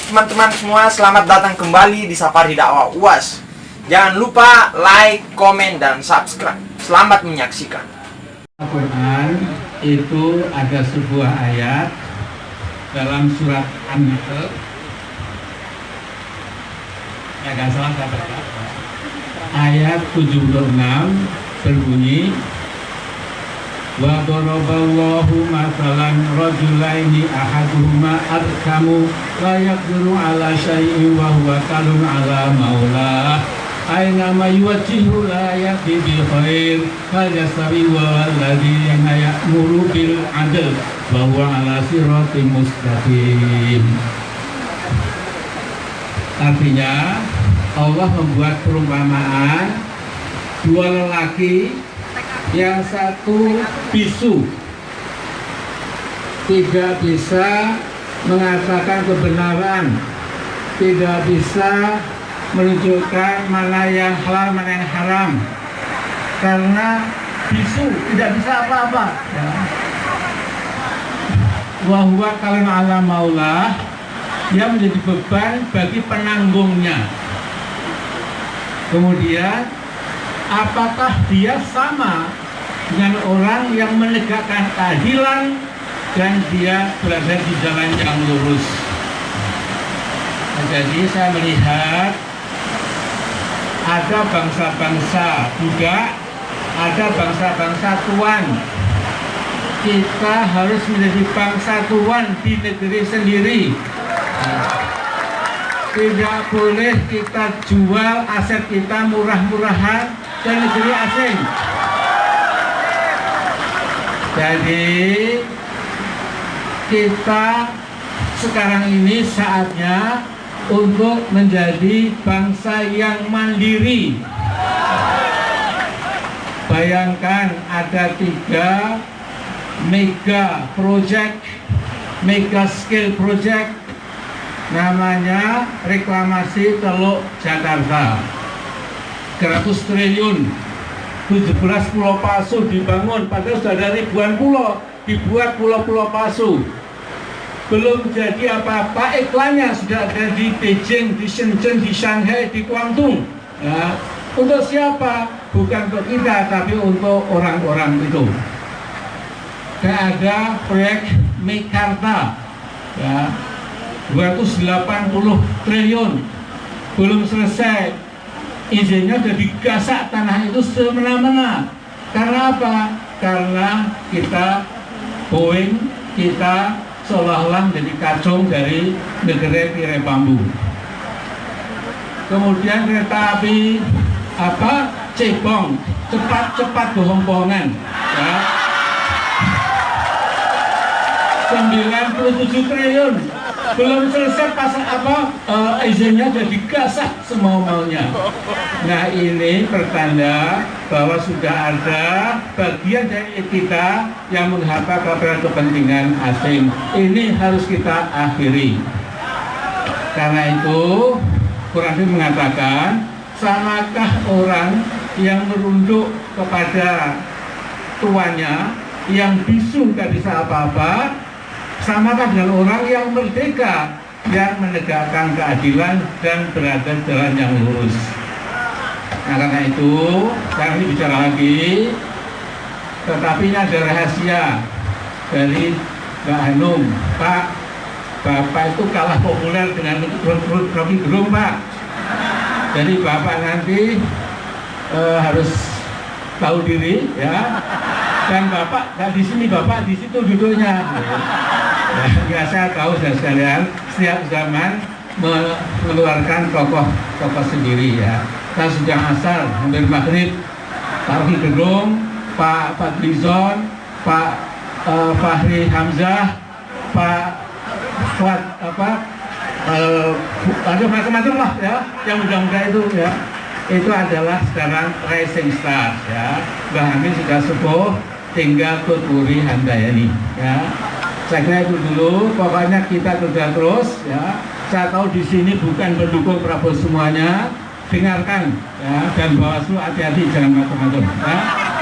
teman-teman semua, selamat datang kembali di Safari Dakwah UAS. Jangan lupa like, komen, dan subscribe. Selamat menyaksikan. Al-Quran itu ada sebuah ayat dalam surat An-Nahl. Ya gak salah saya baca. Ayat 76 berbunyi, wa daraballahu mathalan rajulaini ahaduhuma arkamu la yaqdiru ala syai'in wa huwa kalun ala maulah aina ma yuwajjihu la yaqdi bi khair hal yastawi wa alladhina ya'muru bil 'adl wa huwa ala siratim mustaqim. Artinya Allah membuat perumpamaan dua lelaki, yang satu bisu, tidak bisa mengatakan kebenaran, tidak bisa menunjukkan mana yang halal, mana yang haram, karena bisu tidak bisa apa-apa. Wa huwa kalun ala maulah, dia menjadi beban bagi penanggungnya. Kemudian apakah dia sama dengan orang yang menegakkan keadilan dan dia berada di jalan yang lurus? Jadi saya melihat ada bangsa-bangsa juga, ada bangsa-bangsa tuan. Kita harus menjadi bangsa tuan di negeri sendiri. Tidak boleh kita jual aset kita murah-murahan ke negeri asing. Jadi kita sekarang ini saatnya untuk menjadi bangsa yang mandiri. Bayangkan ada 3 mega project, mega scale project, namanya reklamasi Teluk Jakarta. 100 triliun, 17 pulau palsu dibangun, padahal sudah ada ribuan pulau, dibuat pulau-pulau palsu. Belum jadi apa-apa, iklannya sudah ada di Beijing, di Shenzhen, di Shanghai, di Guangdong. Ya. Untuk siapa? Bukan untuk kita, tapi untuk orang-orang itu. Dan ada proyek Mekarta, ya, 280 triliun, belum selesai. Izinnya sudah digasak tanah itu semena-mena. Karena apa? Karena kita Boeing, kita seolah-olah menjadi kacung dari negeri tirai bambu. Kemudian kereta api Cebong, cepat-cepat bohong-bohongan, ya. 97 triliun, belum selesai izinnya sudah digasak semau-maunya. Nah, ini pertanda bahwa sudah ada bagian dari kita yang menghapa kepada kepentingan asing. Ini harus kita akhiri. Karena itu Quran mengatakan, samakah orang yang merunduk kepada tuannya, yang bisu tidak bisa apa-apa, samakah dengan orang yang merdeka, yang menegakkan keadilan dan berada di jalan yang lurus. Nah, karena itu sekarang ini bicara lagi, tetapi ini ada rahasia dari Mbak Hanum. Pak, Bapak itu kalah populer dengan Rocky Gerung, Pak. Jadi Bapak nanti harus tahu diri, ya. Dan Bapak nggak di sini, Bapak di situ duduknya. Ya, saya tahu sekalian, setiap zaman mengeluarkan tokoh sendiri, ya. Saya sudah asal hampir maghrib, Pak Rocky Gerung, Pak Fadlizon, Pak Fahri Hamzah, Pak Fuad, ada macam-macam lah, ya, yang muda-muda itu, ya. Itu adalah sekarang rising star, ya. Mbak Amin sudah sepuh, tinggal Tuturi Handayani, ya. Saya kira itu dulu, pokoknya kita kerja terus, ya. Saya tahu di sini bukan pendukung Prabowo semuanya, dengarkan, ya, dan Bawaslu hati-hati jangan macam-macam, ya.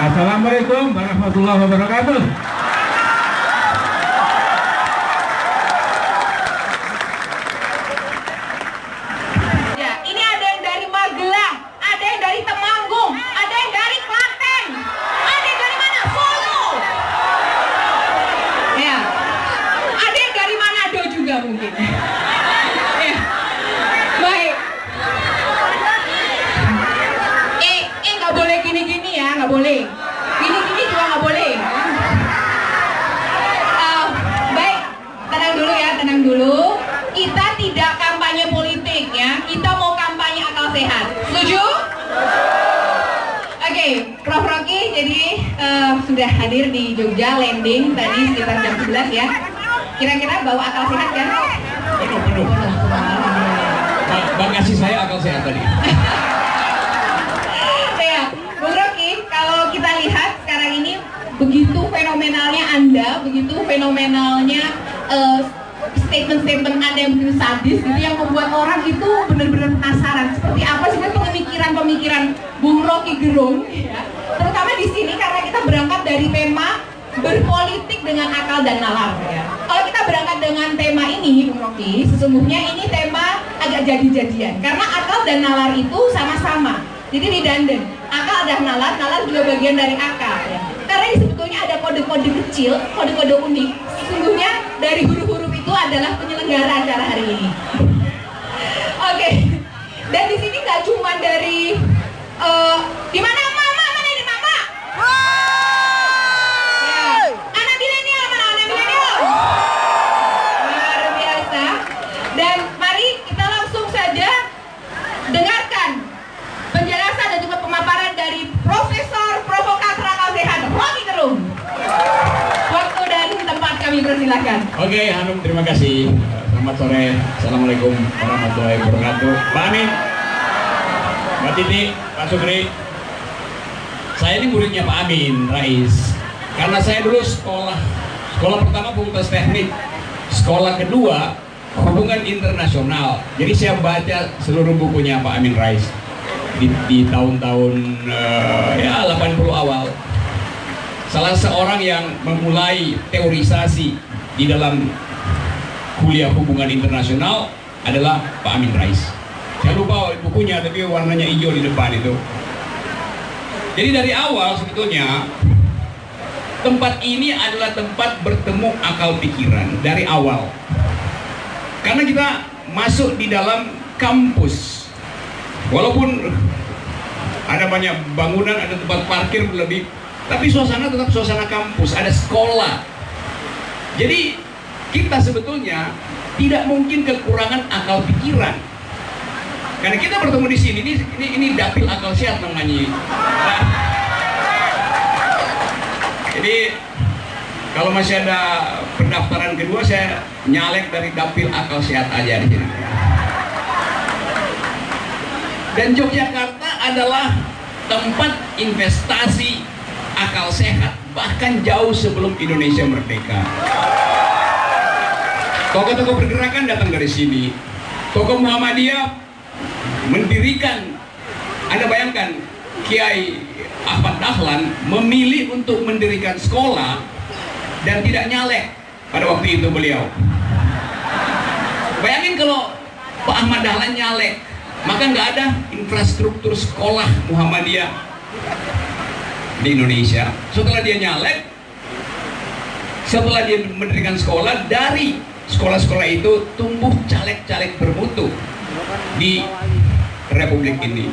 Assalamualaikum warahmatullahi wabarakatuh. nggak boleh, gini-gini juga nggak boleh. Baik, tenang dulu ya, tenang dulu. Kita tidak kampanye politik ya, kita mau kampanye akal sehat. Setuju? Oke, Prof. Rocky jadi sudah hadir di Jogja landing tadi sekitar jam 11 ya. Kira-kira bawa akal sehat kan? Penuh. Bang kasih saya akal sehat tadi. Ya, Bung Rocky, kalau kita lihat sekarang ini begitu fenomenalnya Anda, begitu fenomenalnya statement-statement Anda yang begitu sadis gitu, yang membuat orang itu benar-benar penasaran seperti apa sih pemikiran-pemikiran Bung Rocky Gerung ya. Terutama di sini karena kita berangkat dari tema berpolitik dengan akal dan nalar ya. Kalau kita berangkat dengan tema ini Bung Rocky, sesungguhnya ini tema agak jadi-jadian karena akal dan nalar itu sama-sama. Jadi redundant. Akal dan nalar juga bagian dari akal ya. Karena ini sebetulnya ada kode-kode kecil, kode-kode unik. Sesungguhnya dari huruf-huruf itu adalah penyelenggara acara hari ini. Oke. Dan di sini nggak cuma dari di mana mama? Mana ini mama? Ya. Anak milenial mana? Anak milenial. Luar biasa. Dan mari kita langsung saja dengarkan penjelasan dan juga pemaparan dari Profesor Provokator Akal Sehat Rocky Gerung. Waktu dan tempat kami persilakan. Oke, Hanum, terima kasih. Selamat sore. Assalamualaikum warahmatullahi wabarakatuh. Pak Amin, Mbak Titi, Pak Sukri. Saya ini muridnya Pak Amin Rais. Karena saya dulu sekolah pertama Fakultas Teknik, sekolah kedua Hubungan Internasional. Jadi saya baca seluruh bukunya Pak Amin Rais di tahun-tahun ya 80 awal. Salah seorang yang memulai teorisasi di dalam kuliah hubungan internasional adalah Pak Amin Rais. Saya lupa bukunya, tapi warnanya hijau di depan itu. Jadi dari awal sebetulnya tempat ini adalah tempat bertemu akal pikiran dari awal. Karena kita masuk di dalam kampus, walaupun ada banyak bangunan, ada tempat parkir lebih, tapi suasana tetap suasana kampus, ada sekolah. Jadi kita sebetulnya tidak mungkin kekurangan akal pikiran. Karena kita bertemu di sini, ini dapil akal sehat namanya. Nah, jadi kalau masih ada pendaftaran kedua, saya nyalek dari dapil akal sehat aja di sini. Dan Yogyakarta adalah tempat investasi akal sehat, bahkan jauh sebelum Indonesia merdeka. Tokoh-tokoh pergerakan datang dari sini. Tokoh Muhammadiyah mendirikan, Anda bayangkan, Kiai Ahmad Dahlan memilih untuk mendirikan sekolah dan tidak nyalek pada waktu itu beliau. Bayangin kalau Pak Ahmad Dahlan nyalek, maka nggak ada infrastruktur sekolah Muhammadiyah di Indonesia. Setelah dia nyalek, setelah dia mendirikan sekolah, dari sekolah-sekolah itu tumbuh caleg-caleg bermutu di Republik ini.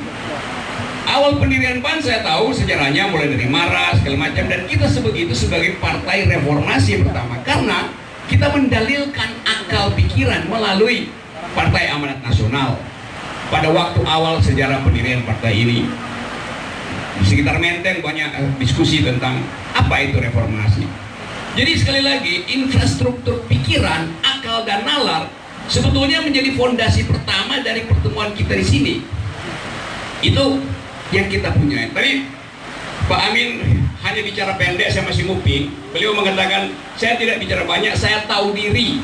Awal pendirian PAN saya tahu sejarahnya mulai dari Maras segala macam, dan kita sebut itu sebagai partai reformasi pertama karena kita mendalilkan akal pikiran melalui Partai Amanat Nasional. Pada waktu awal sejarah pendirian partai ini, di sekitar Menteng banyak diskusi tentang apa itu reformasi. Jadi sekali lagi, infrastruktur pikiran, akal dan nalar sebetulnya menjadi fondasi pertama dari pertemuan kita di sini. Itu yang kita punya. Tadi Pak Amin hanya bicara pendek, saya masih nguping. Beliau mengatakan, saya tidak bicara banyak, saya tahu diri.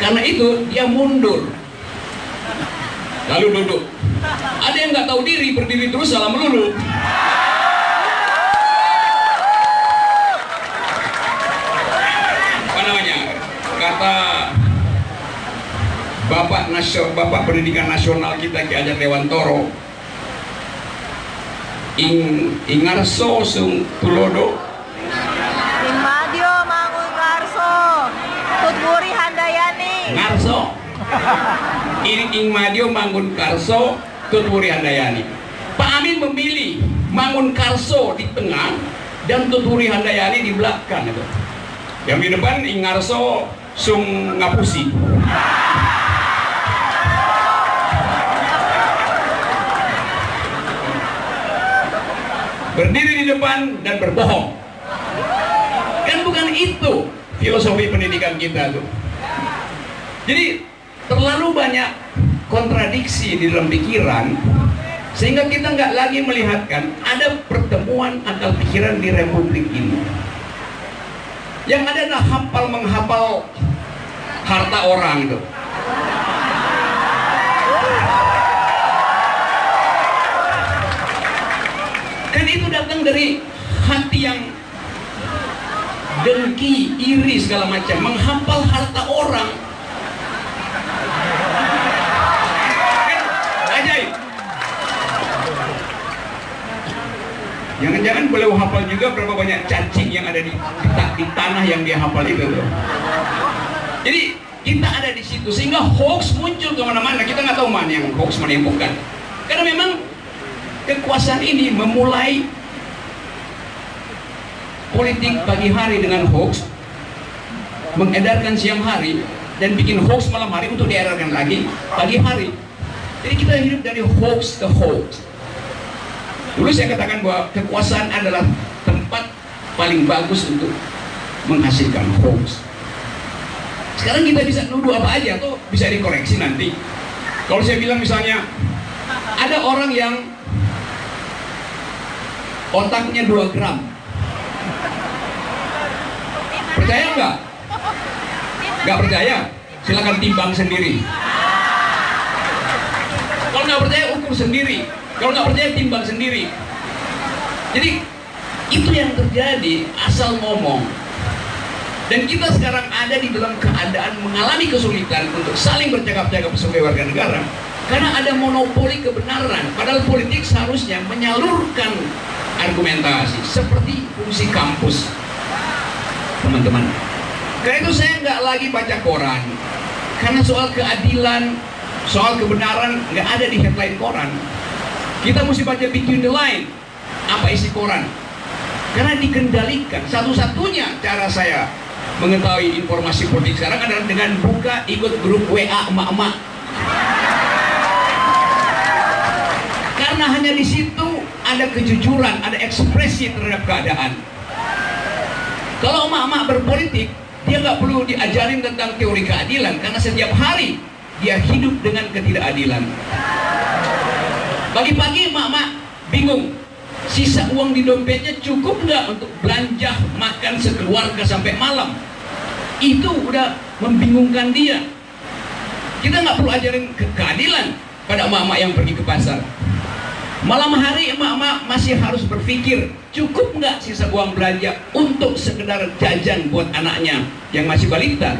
Karena itu dia mundur, lalu duduk. Ada yang nggak tahu diri, berdiri terus salah melulu. Apa namanya? Kata Bapak Pendidikan Nasional kita, Ki Hajar Dewantoro, ingarso sung tulodo Madio Mangun Karso Tutburi Handayani ngarso ing madio Mangun Karso Tutburi Handayani. Pak Amin memilih Mangunkarso di tengah dan Tuturi Handayani di belakang itu. Yang di depan Ingarso Sung Ngapusi. Berdiri di depan dan berbohong. Kan bukan itu filosofi pendidikan kita tuh. Jadi terlalu banyak kontradiksi di dalam pikiran sehingga kita nggak lagi melihatkan ada pertemuan akal pikiran di republik ini. Yang ada adalah hafal menghafal harta orang itu. Kan itu datang dari hati yang dengki, iri segala macam, menghafal harta orang. Kan ajaib. Jangan-jangan boleh hafal juga berapa banyak cacing yang ada di tanah yang dia hafal itu tuh. Jadi kita ada di situ sehingga hoax muncul kemana-mana. Kita nggak tahu mana yang hoax, mana yang bukan. Karena memang kekuasaan ini memulai politik pagi hari dengan hoax, mengedarkan siang hari, dan bikin hoax malam hari untuk diedarkan lagi pagi hari. Jadi kita hidup dari hoax ke hoax. Dulu saya katakan bahwa kekuasaan adalah tempat paling bagus untuk menghasilkan hoax. Sekarang kita bisa nuduh apa aja tuh bisa dikoreksi nanti. Kalau saya bilang misalnya ada orang yang otaknya 2 gram, percaya nggak? Nggak percaya? Silakan timbang sendiri. Kalau nggak percaya ukur sendiri. Kalau nggak percaya timbang sendiri. Jadi itu yang terjadi asal ngomong. Dan kita sekarang ada di dalam keadaan mengalami kesulitan untuk saling bercakap-cakap sebagai warga negara karena ada monopoli kebenaran. Padahal politik seharusnya menyalurkan argumentasi seperti fungsi kampus, teman-teman. Karena itu saya nggak lagi baca koran karena soal keadilan, soal kebenaran nggak ada di headline koran. Kita mesti baca between the line, apa isi koran. Karena dikendalikan. Satu-satunya cara saya mengetahui informasi politik sekarang adalah dengan buka ikut grup WA emak-emak. Karena hanya di situ ada kejujuran, ada ekspresi terhadap keadaan. Kalau emak-emak berpolitik, dia nggak perlu diajarin tentang teori keadilan karena setiap hari dia hidup dengan ketidakadilan. Pagi-pagi emak-emak bingung, sisa uang di dompetnya cukup nggak untuk belanja makan sekeluarga sampai malam. Itu udah membingungkan dia. Kita nggak perlu ajarin keadilan pada emak-emak yang pergi ke pasar. Malam hari emak-emak masih harus berpikir cukup nggak sisa uang belanja untuk sekedar jajan buat anaknya yang masih balita.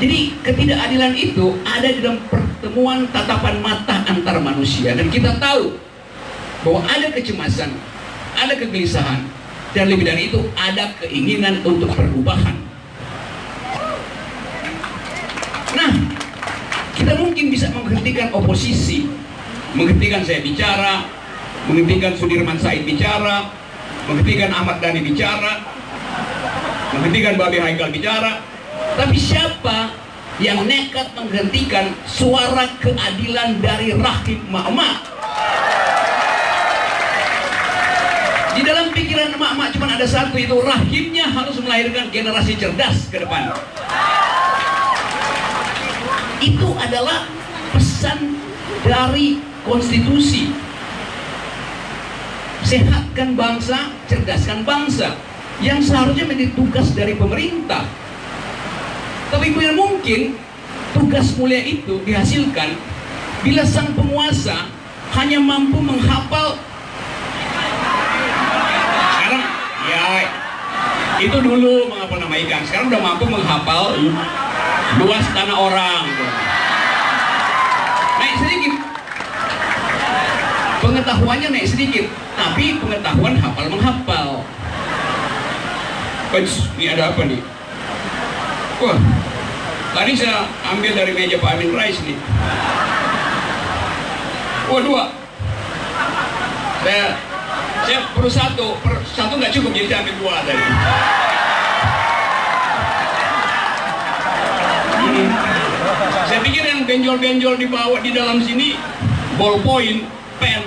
Jadi ketidakadilan itu ada di dalam pertemuan tatapan mata antar manusia. Dan kita tahu bahwa ada kecemasan, ada kegelisahan, dan lebih dari itu ada keinginan untuk perubahan. Nah, kita mungkin bisa menghentikan oposisi, menghentikan saya bicara, menghentikan Sudirman Said bicara, menghentikan Ahmad Dhani bicara, menghentikan Babe Haikal bicara. Tapi siapa yang nekat menghentikan suara keadilan dari rahim emak-emak? Di dalam pikiran emak-emak cuma ada satu, itu rahimnya harus melahirkan generasi cerdas ke depan. Itu adalah pesan dari konstitusi. Sehatkan bangsa, cerdaskan bangsa, yang seharusnya menjadi tugas dari pemerintah. Tapi mungkin tugas mulia itu dihasilkan bila sang penguasa hanya mampu menghafal. Sekarang ya itu dulu menghafal nama ikan, sekarang udah mampu menghafal luas tanah orang. Naik sedikit, pengetahuannya naik sedikit, tapi pengetahuan hafal menghafal. Ini ada apa nih? Wah, tadi saya ambil dari meja Pak Amin Rais nih. Wah, 2. Saya Saya perlu satu nggak cukup, jadi saya ambil 2 tadi. Saya pikir yang benjol-benjol dibawa di dalam sini ballpoint, pen.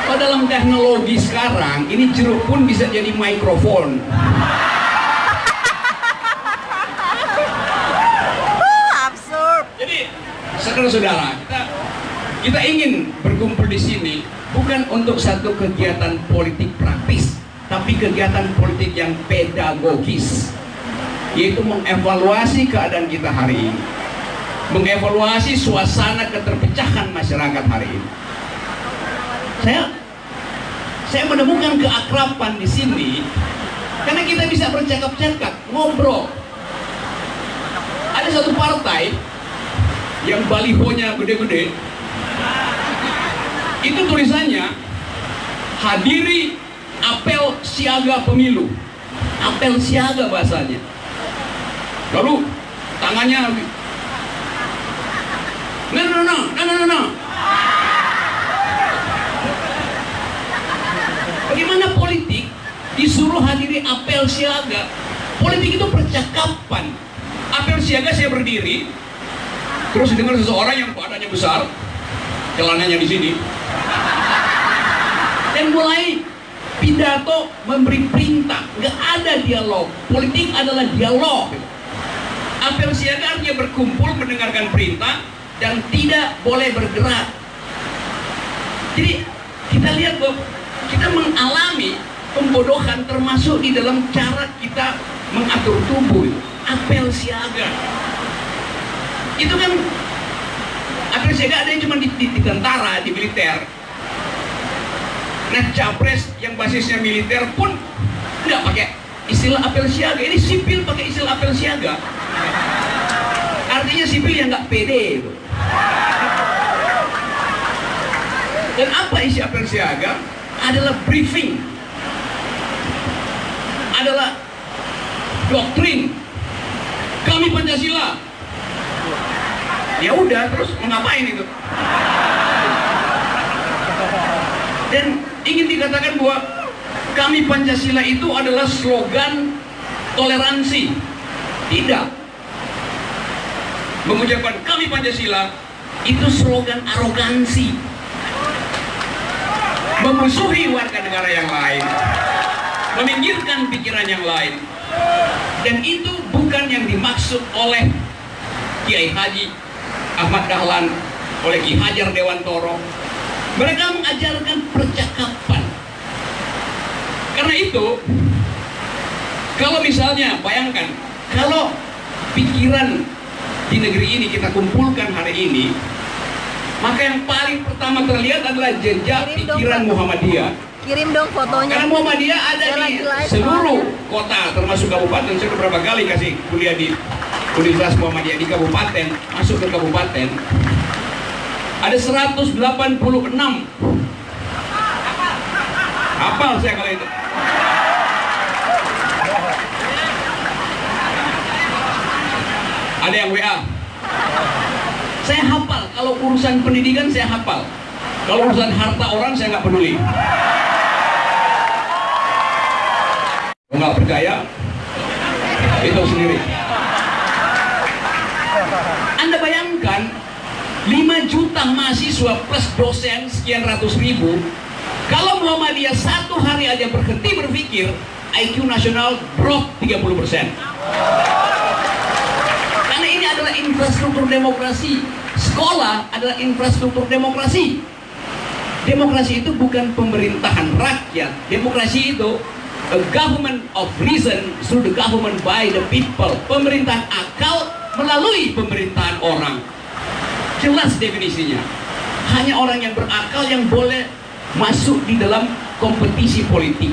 Kalau dalam teknologi sekarang, ini jeruk pun bisa jadi mikrofon. Absurd. Jadi, saudara-saudara, kita ingin berkumpul di sini bukan untuk satu kegiatan politik praktis, tapi kegiatan politik yang pedagogis, yaitu mengevaluasi keadaan kita hari ini, mengevaluasi suasana keterpecahan masyarakat hari ini. Saya menemukan keakraban di sini karena kita bisa bercakap-cakap, ngobrol. Ada satu partai yang balihonya gede-gede, itu tulisannya hadiri apel siaga pemilu, apel siaga bahasanya. Lalu tangannya no. Bagaimana politik disuruh hadiri apel siaga? Politik itu percakapan. Apel siaga, saya berdiri, terus dengar seseorang yang badannya besar, celananya di sini, dan mulai pidato memberi perintah. Nggak ada dialog. Politik adalah dialog. Apel siaga artinya berkumpul mendengarkan perintah dan tidak boleh bergerak. Jadi kita lihat bahwa kita mengalami pembodohan termasuk di dalam cara kita mengatur tubuh. Apel siaga itu kan, apel siaga ada yang cuma di tentara, di militer. Nah, capres yang basisnya militer pun nggak pakai istilah apel siaga. Ini sipil pakai istilah apel siaga. Artinya sipil yang nggak pede itu. Dan apa isi apel siaga? Adalah briefing, adalah doktrin. Kami Pancasila. Ya udah, terus mau ngapain itu? Dan ingin dikatakan bahwa kami Pancasila itu adalah slogan toleransi. Tidak. Mengucapkan kami Pancasila itu slogan arogansi, memusuhi warga negara yang lain, meminggirkan pikiran yang lain. Dan itu bukan yang dimaksud oleh Kiai Haji Ahmad Dahlan, oleh Ki Hajar Dewantoro. Mereka mengajarkan percakapan. Karena itu, kalau misalnya bayangkan, kalau pikiran di negeri ini kita kumpulkan hari ini, maka yang paling pertama terlihat adalah jejak pikiran Muhammadiyah. Kirim dong fotonya. Karena Muhammadiyah ada di seluruh kota, termasuk kabupaten. Saya sudah berapa kali kasih kuliah di Universitas Muhammadiyah di kabupaten, masuk ke kabupaten. Ada 186. Hafal saya kalau itu. Ada yang WA. Saya hafal. Kalau urusan pendidikan saya hafal. Kalau urusan harta orang saya nggak peduli. Nggak percaya, itu sendiri. Anda bayangkan 5 juta mahasiswa plus dosen sekian ratus ribu. Kalau Muhammadiyah satu hari aja berhenti berpikir, IQ nasional drop 30%. Karena ini adalah infrastruktur demokrasi. Sekolah adalah infrastruktur demokrasi. Demokrasi itu bukan pemerintahan rakyat. Demokrasi itu a government of reason through the government by the people. Pemerintahan akal melalui pemerintahan orang. Jelas definisinya. Hanya orang yang berakal yang boleh masuk di dalam kompetisi politik.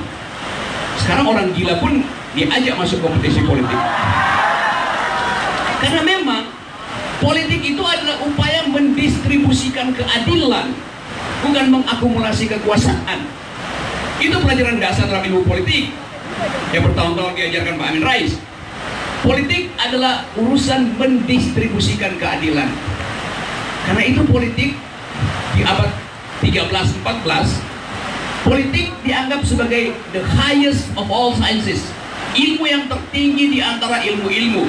Sekarang orang gila pun diajak masuk kompetisi politik. Karena memang politik itu adalah upaya mendistribusikan keadilan, bukan mengakumulasi kekuasaan. Itu pelajaran dasar dalam ilmu politik yang bertahun-tahun diajarkan Pak Amin Rais. Politik adalah urusan mendistribusikan keadilan. Karena itu politik di abad 13-14, politik dianggap sebagai the highest of all sciences, ilmu yang tertinggi di antara ilmu-ilmu.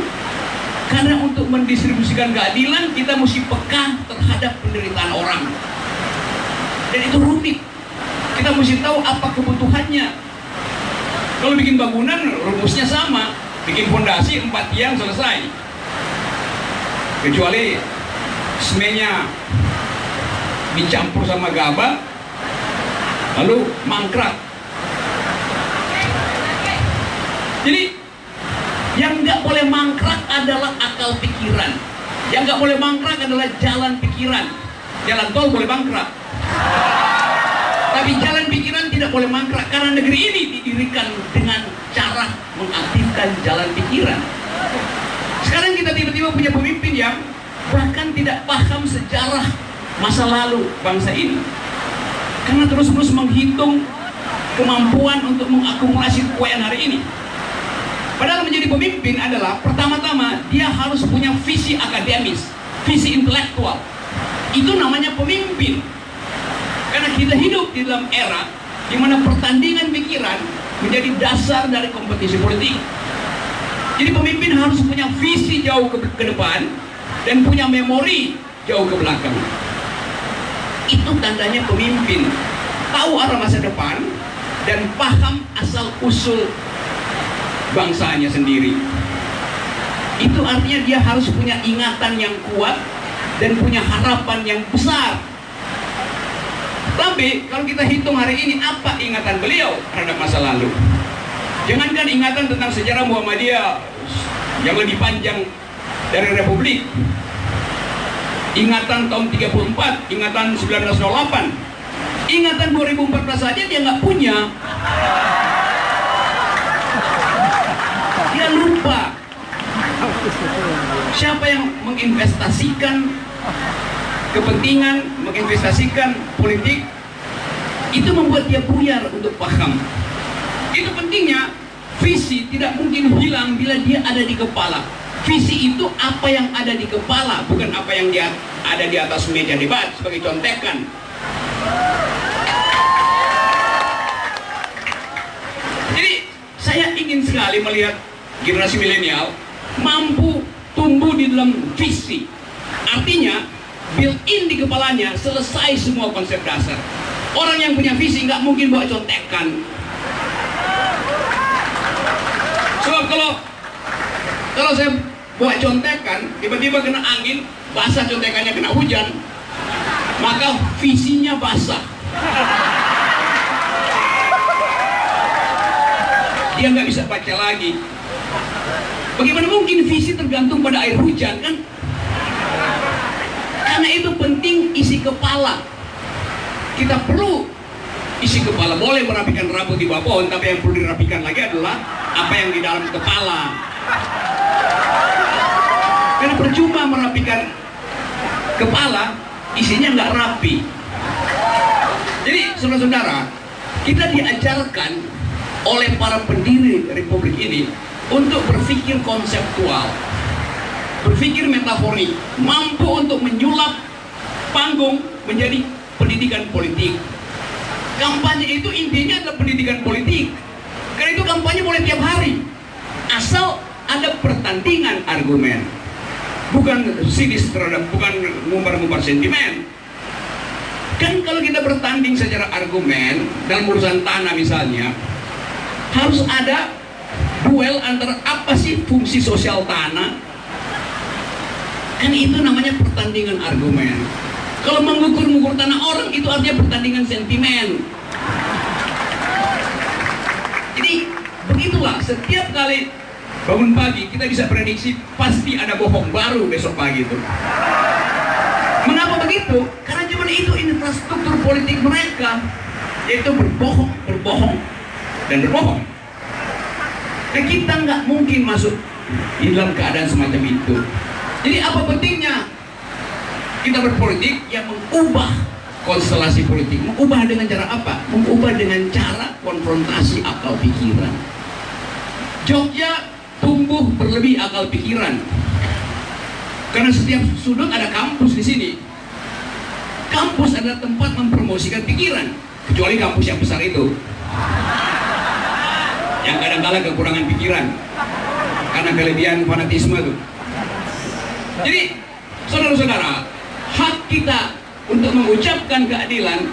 Karena untuk mendistribusikan keadilan, kita mesti peka terhadap penderitaan orang. Dan itu rumit. Kita mesti tahu apa kebutuhannya. Kalau bikin bangunan, rumusnya sama. Bikin fondasi 4 tiang selesai. Kecuali semennya dicampur sama gabah, lalu mangkrak. Jadi yang nggak boleh mangkrak adalah akal pikiran. Yang nggak boleh mangkrak adalah jalan pikiran. Jalan tol boleh mangkrak, tapi jalan pikiran tidak boleh mangkrak. Karena negeri ini didirikan dengan cara mengaktifkan jalan pikiran. Sekarang kita tiba-tiba punya pemimpin yang bahkan tidak paham sejarah masa lalu bangsa ini, karena terus-menerus menghitung kemampuan untuk mengakumulasi kekayaan hari ini. Padahal menjadi pemimpin adalah pertama-tama dia harus punya visi akademis, visi intelektual. Itu namanya pemimpin. Karena kita hidup di dalam era di mana pertandingan pikiran menjadi dasar dari kompetisi politik. Jadi pemimpin harus punya visi jauh ke depan dan punya memori jauh ke belakang. Itu tandanya pemimpin, tahu arah masa depan dan paham asal-usul bangsanya sendiri. Itu artinya dia harus punya ingatan yang kuat dan punya harapan yang besar. Tapi kalau kita hitung hari ini, apa ingatan beliau terhadap masa lalu? Jangankan ingatan tentang sejarah Muhammadiyah yang lebih panjang dari Republik, ingatan tahun 34, ingatan 1908, ingatan 2014 saja dia nggak punya. Dia lupa. Siapa yang menginvestasikan kepentingan, menginvestasikan politik, itu membuat dia buyar untuk paham. Itu pentingnya visi tidak mungkin hilang bila dia ada di kepala. Visi itu apa yang ada di kepala, bukan apa yang dia ada di atas meja debat sebagai contekan. Jadi saya ingin sekali melihat generasi milenial mampu tumbuh di dalam visi. Artinya built-in di kepalanya selesai semua konsep dasar. Orang yang punya visi nggak mungkin bawa contekan. Sebab kalau saya bawa contekan, tiba-tiba kena angin, basah contekannya, kena hujan, maka visinya basah. Dia nggak bisa baca lagi. Bagaimana mungkin visi tergantung pada air hujan, kan? Karena itu penting isi kepala. Kita perlu isi kepala. Boleh merapikan rambut di bawah pohon, tapi yang perlu dirapikan lagi adalah apa yang di dalam kepala. Karena percuma merapikan kepala, isinya nggak rapi. Jadi saudara-saudara, kita diajarkan oleh para pendiri Republik ini untuk berpikir konseptual, berpikir metaforik, mampu untuk menyulap panggung menjadi pendidikan politik. Kampanye itu intinya adalah pendidikan politik. Karena itu kampanye boleh tiap hari, asal ada pertandingan argumen, bukan sinis terhadap, bukan ngumbar-ngumbar sentimen. Kan kalau kita bertanding secara argumen dalam urusan tanah misalnya, harus ada duel antara apa sih fungsi sosial tanah. Kan itu namanya pertandingan argumen. Kalau mengukur-ngukur tanah orang, itu artinya pertandingan sentimen. Jadi begitulah, setiap kali bangun pagi kita bisa prediksi pasti ada bohong baru besok pagi itu. Mengapa begitu? Karena cuma itu infrastruktur politik mereka, yaitu berbohong, berbohong, dan berbohong. Dan kita nggak mungkin masuk di dalam keadaan semacam itu. Jadi apa pentingnya kita berpolitik? Yang mengubah konstelasi politik. Mengubah dengan cara apa? Mengubah dengan cara konfrontasi akal pikiran. Jogja tumbuh berlebih akal pikiran. Karena setiap sudut ada kampus di sini. Kampus adalah tempat mempromosikan pikiran, kecuali kampus yang besar itu, yang kadang-kala kekurangan pikiran karena kelebihan fanatisme itu. Jadi, saudara-saudara, hak kita untuk mengucapkan keadilan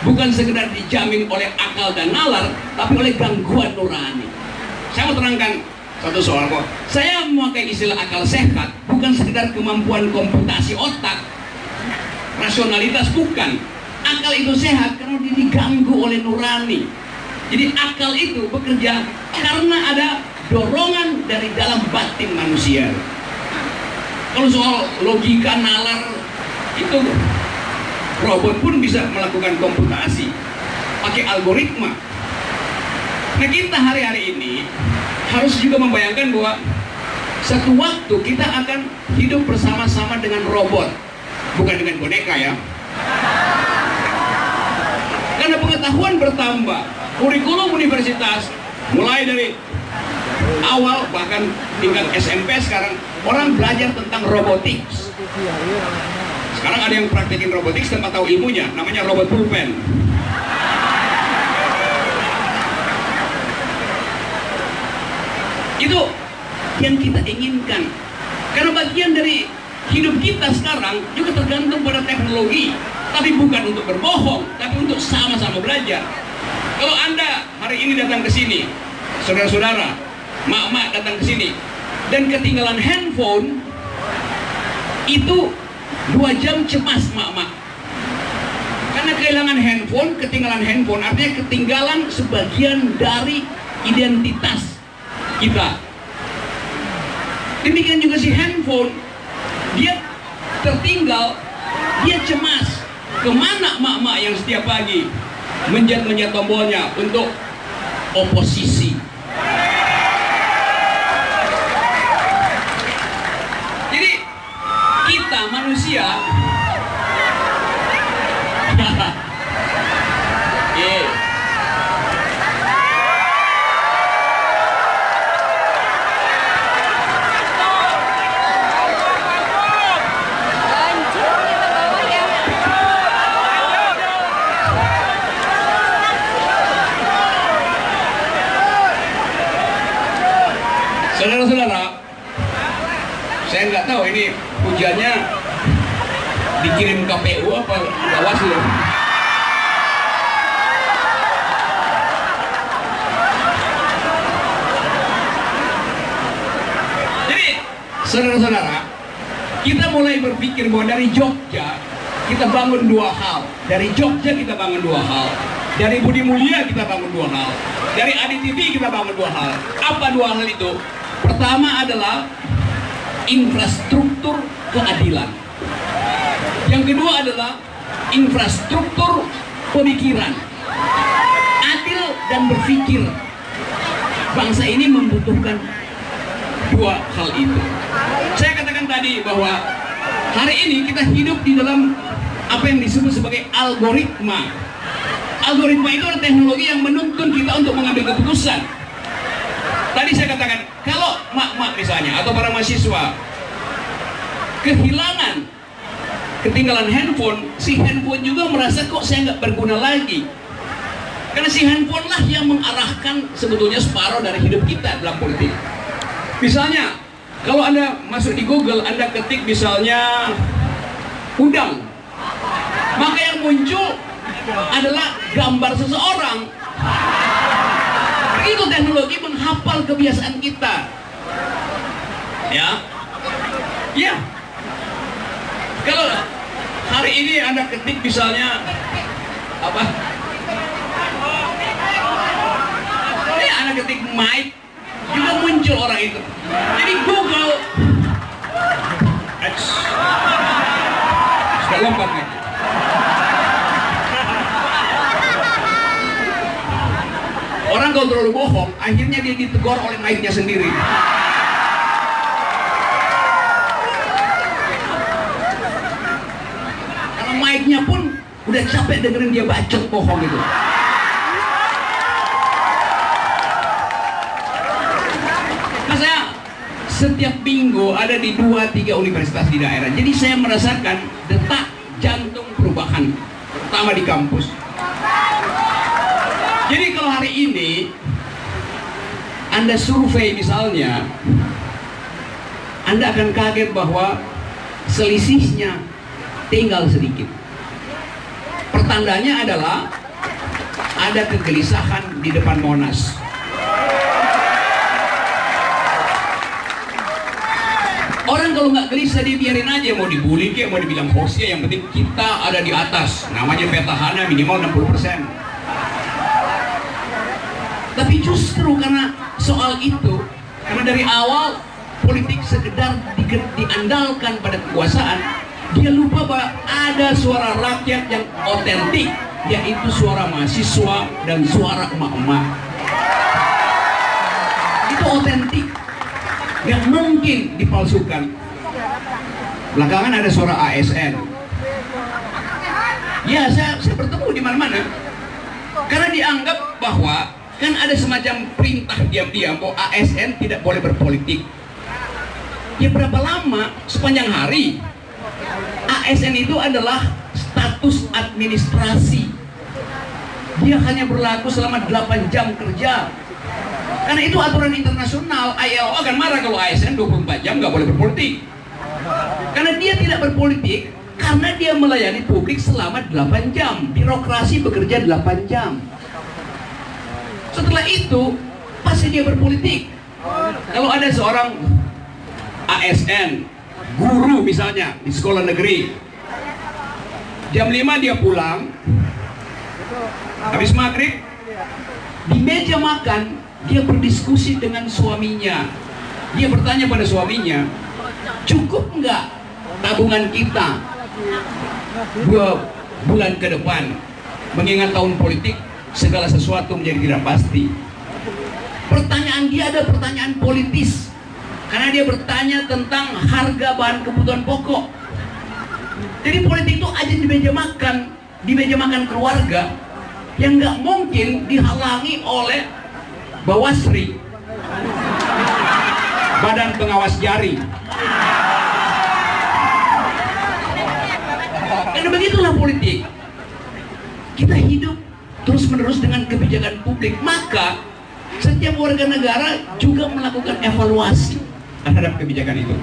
bukan sekedar dijamin oleh akal dan nalar, tapi oleh gangguan nurani. Saya mau terangkan satu soal kok. Saya memakai istilah akal sehat bukan sekedar kemampuan komputasi otak, rasionalitas bukan. Akal itu sehat karena diganggu oleh nurani. Jadi akal itu bekerja karena ada dorongan dari dalam batin manusia. Kalau soal logika nalar itu robot pun bisa melakukan komputasi pakai algoritma. Nah, kita hari-hari ini harus juga membayangkan bahwa satu waktu kita akan hidup bersama-sama dengan robot, bukan dengan boneka ya. Karena pengetahuan bertambah, kurikulum universitas mulai dari awal bahkan tingkat SMP sekarang orang belajar tentang robotics. Sekarang ada yang praktekin robotics tanpa tahu ilmunya, namanya robot pulpen. Itu yang kita inginkan. Karena bagian dari hidup kita sekarang juga tergantung pada teknologi, tapi bukan untuk berbohong, tapi untuk sama-sama belajar. Kalau Anda hari ini datang ke sini, saudara-saudara, mak-mak datang ke sini dan ketinggalan handphone, itu 2 jam cemas mak-mak. Karena kehilangan handphone, ketinggalan handphone artinya ketinggalan sebagian dari identitas kita. Demikian juga si handphone, dia tertinggal, dia cemas. Kemana mak-mak yang setiap pagi menjat-menjat tombolnya untuk oposisi? Jadi kita manusia saudara-saudara, saya nggak tahu ini hujannya dikirim KPU apa Bawaslu. Jadi, saudara-saudara, kita mulai berpikir bahwa dari Jogja kita bangun 2 hal. Dari Jogja kita bangun 2 hal. Dari Budi Mulia kita bangun 2 hal. Dari Adi TV kita bangun 2 hal. Apa 2 hal itu? Pertama adalah infrastruktur keadilan. Yang kedua adalah infrastruktur pemikiran. Adil dan berpikir. Bangsa ini membutuhkan 2 hal itu. Saya katakan tadi bahwa hari ini kita hidup di dalam apa yang disebut sebagai algoritma. Algoritma itu adalah teknologi yang menuntun kita untuk mengambil keputusan. Tadi saya katakan, kalau mak-mak misalnya atau para mahasiswa ketinggalan handphone, si handphone juga merasa kok saya nggak berguna lagi. Karena si handphone lah yang mengarahkan sebetulnya separuh dari hidup kita dalam politik. Misalnya, kalau Anda masuk di Google, Anda ketik misalnya udang, maka yang muncul adalah gambar seseorang. Itu teknologi menghafal kebiasaan kita. Ya. Ya. Kalau hari ini Anda ketik misalnya apa? Anda ketik Mike, juga muncul orang itu. Jadi Google sudah lompat nih. Orang kalau terlalu bohong, akhirnya dia ditegur oleh Mike-nya sendiri. Karena Mike-nya pun udah capek dengerin dia bacot bohong gitu. Nah, saya setiap minggu ada di 2-3 universitas di daerah. Jadi saya merasakan detak jantung perubahan, terutama di kampus. Jadi kalau hari ini Anda survei misalnya, Anda akan kaget bahwa selisihnya tinggal sedikit. Pertandanya adalah ada kegelisahan di depan Monas. Orang kalau nggak gelisah dia biarin aja, mau dibully kayak mau dibilang hostnya, yang penting kita ada di atas. Namanya petahana minimal 60%. Tapi justru karena soal itu, karena dari awal politik sekedar diandalkan pada kekuasaan, dia lupa bahwa ada suara rakyat yang otentik, yaitu suara mahasiswa dan suara emak-emak. Itu otentik, nggak mungkin dipalsukan. Belakangan ada suara ASN. Ya, saya bertemu di mana-mana. Karena dianggap bahwa kan ada semacam perintah diam-diam bahwa ASN tidak boleh berpolitik. Ya berapa lama? Sepanjang hari. ASN itu adalah status administrasi. Dia hanya berlaku selama 8 jam kerja. Karena itu aturan internasional. ILO akan marah kalau ASN 24 jam nggak boleh berpolitik. Karena dia tidak berpolitik, karena dia melayani publik selama 8 jam. Birokrasi bekerja 8 jam. Setelah itu, pasti dia berpolitik. Kalau ada seorang ASN, guru misalnya di sekolah negeri, jam 5 dia pulang, habis maghrib, di meja makan, dia berdiskusi dengan suaminya. Dia bertanya pada suaminya, cukup nggak tabungan kita 2 bulan ke depan? Mengingat tahun politik, segala sesuatu menjadi tidak pasti. Pertanyaan dia ada pertanyaan politis, karena dia bertanya tentang harga bahan kebutuhan pokok. Jadi politik itu aja di meja makan keluarga, yang nggak mungkin dihalangi oleh Bawasri, Badan Pengawas Jari. Karena begitulah politik. Kita hidup terus-menerus dengan kebijakan publik, maka setiap warga negara juga melakukan evaluasi terhadap kebijakan itu.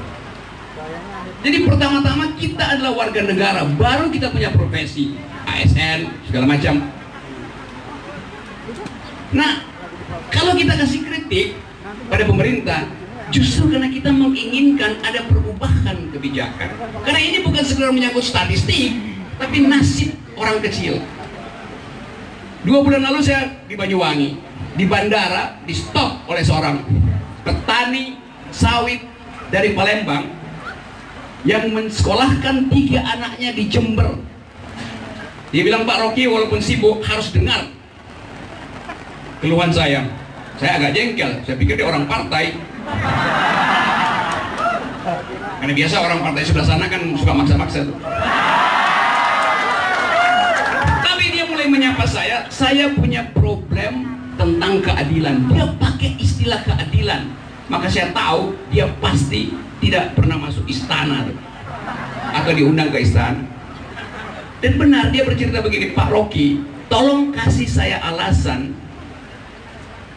Jadi pertama-tama kita adalah warga negara, baru kita punya profesi, ASN, segala macam. Nah, kalau kita kasih kritik pada pemerintah, justru karena kita menginginkan ada perubahan kebijakan. Karena ini bukan sekedar menyangkut statistik, tapi nasib orang kecil. 2 bulan lalu saya di Banyuwangi, di bandara di stop oleh seorang petani sawit dari Palembang yang mensekolahkan 3 anaknya di Jember. Dia bilang, Pak Rocky walaupun sibuk harus dengar keluhan saya. Saya agak jengkel, saya pikir dia orang partai. Karena biasa orang partai sebelah sana kan suka maksa-maksa tuh. Menyapa saya punya problem tentang keadilan. Dia pakai istilah keadilan, maka saya tahu dia pasti tidak pernah masuk istana atau diundang ke istana. Dan benar dia bercerita begini, Pak Rocky, tolong kasih saya alasan.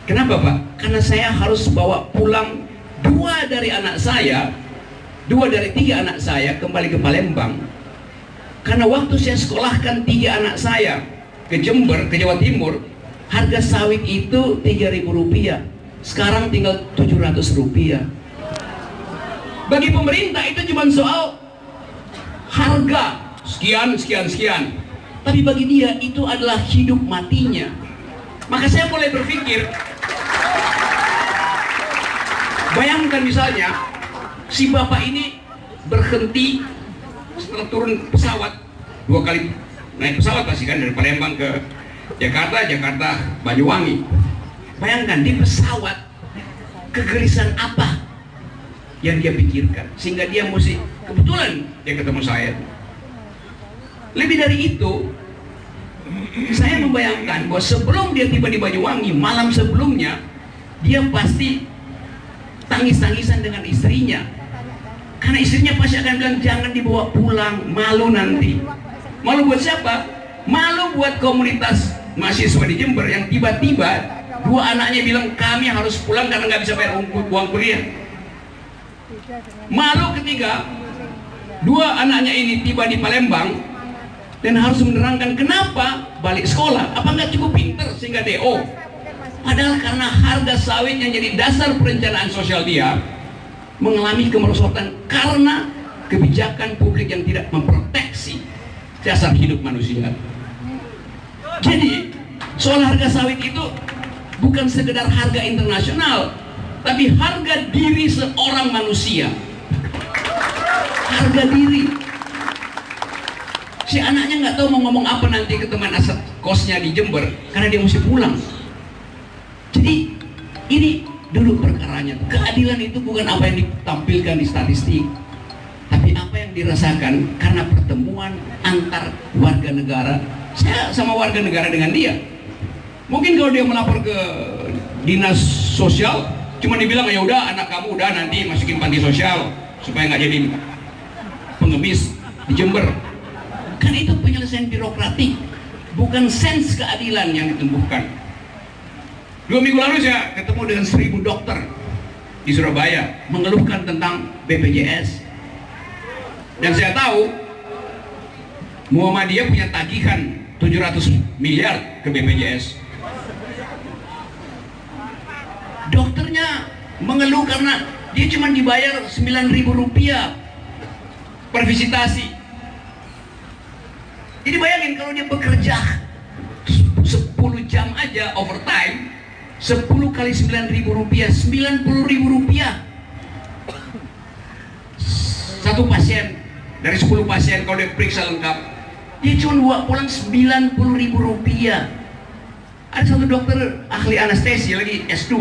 Kenapa Pak? Karena saya harus bawa pulang 2 dari 3 anak saya kembali ke Palembang. Karena waktu saya sekolahkan 3 anak saya ke Jember, ke Jawa Timur, harga sawit itu Rp3.000. Sekarang tinggal Rp700. Bagi pemerintah itu cuma soal harga sekian. Tapi bagi dia itu adalah hidup matinya. Maka saya mulai berpikir, bayangkan misalnya si bapak ini berhenti setelah turun pesawat 2 kali. Naik pesawat pasti kan dari Palembang ke Jakarta Banyuwangi. Bayangkan di pesawat kegelisahan apa yang dia pikirkan sehingga dia mesti, kebetulan dia ketemu saya. Lebih dari itu, saya membayangkan bahwa sebelum dia tiba di Banyuwangi, malam sebelumnya dia pasti tangis-tangisan dengan istrinya. Karena istrinya pasti akan bilang jangan dibawa pulang, malu nanti. Malu buat siapa? Malu buat komunitas mahasiswa di Jember yang tiba-tiba dua anaknya bilang kami harus pulang karena nggak bisa bayar uang kuliah. Malu ketika dua anaknya ini tiba di Palembang dan harus menerangkan kenapa balik sekolah. Apa nggak cukup pinter sehingga DO? Padahal karena harga sawit yang jadi dasar perencanaan sosial dia mengalami kemerosotan karena kebijakan publik yang tidak memproteksi dasar hidup manusia. Jadi soal harga sawit itu bukan sekedar harga internasional, tapi harga diri seorang manusia. Harga diri. Si anaknya nggak tahu mau ngomong apa nanti ke teman asal kosnya di Jember karena dia mesti pulang. Jadi ini dulu perkaranya. Keadilan itu bukan apa yang ditampilkan di statistik, tapi apa yang dirasakan karena pertemuan antar warga negara. Saya sama warga negara dengan dia. Mungkin kalau dia melapor ke dinas sosial, cuma dibilang ya udah anak kamu udah nanti masukin panti sosial supaya nggak jadi pengemis di Jember. Kan itu penyelesaian birokratik, bukan sens keadilan yang ditumbuhkan. 2 minggu lalu saya ketemu dengan 1000 dokter di Surabaya mengeluhkan tentang BPJS. Dan saya tahu Muhammadiyah punya tagihan 700 miliar ke BPJS. Dokternya mengeluh karena dia cuma dibayar 9.000 rupiah per visitasi. Jadi bayangin kalau dia bekerja 10 jam aja overtime, 10 kali 9.000 rupiah, 90.000 rupiah. Satu pasien, dari 10 pasien kalau dia periksa lengkap, dia cuma bawa pulang 90.000 rupiah. Ada satu dokter ahli anestesi lagi S2,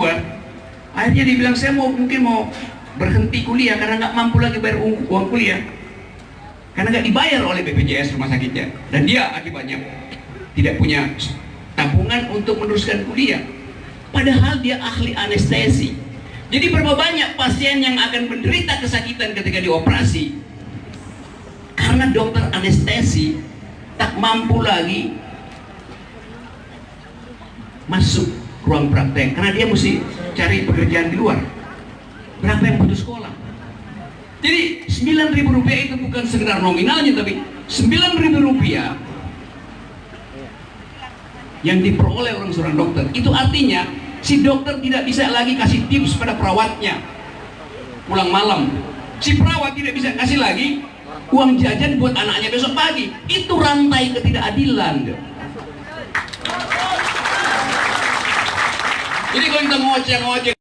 akhirnya dia bilang saya mungkin mau berhenti kuliah karena nggak mampu lagi bayar uang kuliah. Karena nggak dibayar oleh BPJS rumah sakitnya, dan dia akibatnya tidak punya tabungan untuk meneruskan kuliah. Padahal dia ahli anestesi. Jadi berapa banyak pasien yang akan menderita kesakitan ketika dioperasi karena dokter anestesi tak mampu lagi masuk ruang praktek karena dia mesti cari pekerjaan di luar. Berapa yang putus sekolah? Jadi 9.000 rupiah itu bukan sekedar nominalnya, tapi 9.000 rupiah yang diperoleh oleh seorang dokter. Itu artinya si dokter tidak bisa lagi kasih tips pada perawatnya pulang malam. Si perawat tidak bisa kasih lagi uang jajan buat anaknya besok pagi. Itu rantai ketidakadilan. Jadi kalau kita ngoceh-ngoceh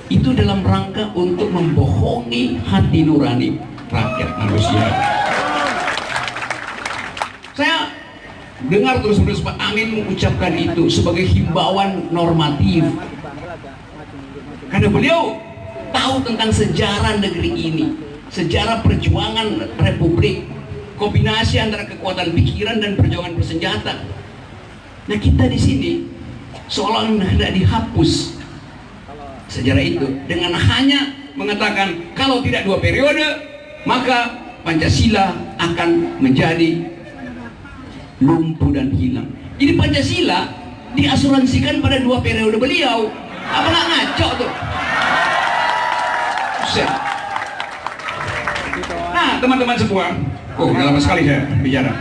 itu dalam rangka untuk membohongi hati nurani rakyat manusia. Saya dengar terus-menerus Pak Amin mengucapkan itu sebagai himbauan normatif karena beliau tahu tentang sejarah negeri ini, sejarah perjuangan republik, kombinasi antara kekuatan pikiran dan perjuangan bersenjata. Nah kita di sini seolah hendak dihapus sejarah itu dengan hanya mengatakan kalau tidak 2 periode maka Pancasila akan menjadi lumpuh dan hilang. Jadi Pancasila diasuransikan pada 2 periode beliau. Apa nggak ngaco tuh? Nah teman-teman semua, oh udah lama sekali saya bicara.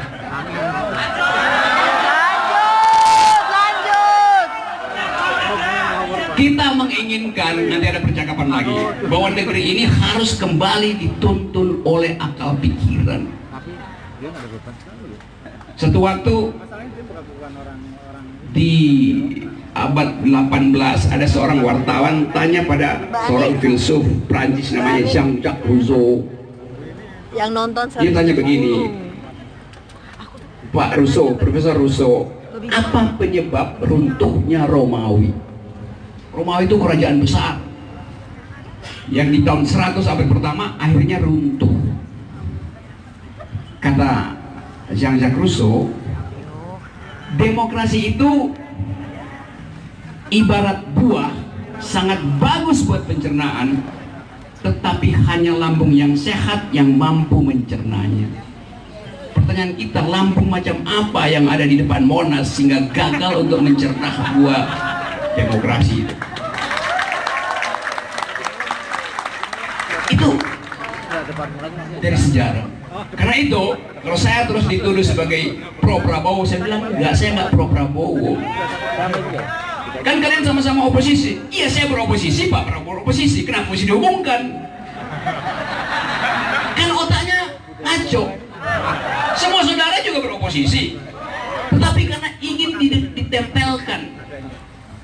Kita menginginkan, nanti ada percakapan lagi, bahwa negeri ini harus kembali dituntun oleh akal pikiran. Satu waktu di abad 18 ada seorang wartawan tanya pada seorang filsuf Prancis namanya Jean-Jacques Rousseau. Yang nonton Dia tanya begini, Pak Rousseau, Profesor Rousseau, apa penyebab runtuhnya Romawi? Romawi itu kerajaan besar yang di tahun 100 abad pertama akhirnya runtuh. Kata Jean-Jacques Rousseau, demokrasi itu ibarat buah, sangat bagus buat pencernaan, tetapi hanya lambung yang sehat yang mampu mencernanya. Pertanyaan kita, lambung macam apa yang ada di depan Monas sehingga gagal untuk mencerna buah demokrasi itu? Itu dari sejarah. Karena itu, kalau saya terus dituduh sebagai pro Prabowo, saya bilang enggak, saya nggak pro Prabowo. Kan kalian sama-sama oposisi. Iya, saya beroposisi, Pak Prabowo oposisi. Kenapa mesti dihubungkan? Kan otaknya ngaco. Semua saudara juga beroposisi. Tetapi karena ingin ditempelkan,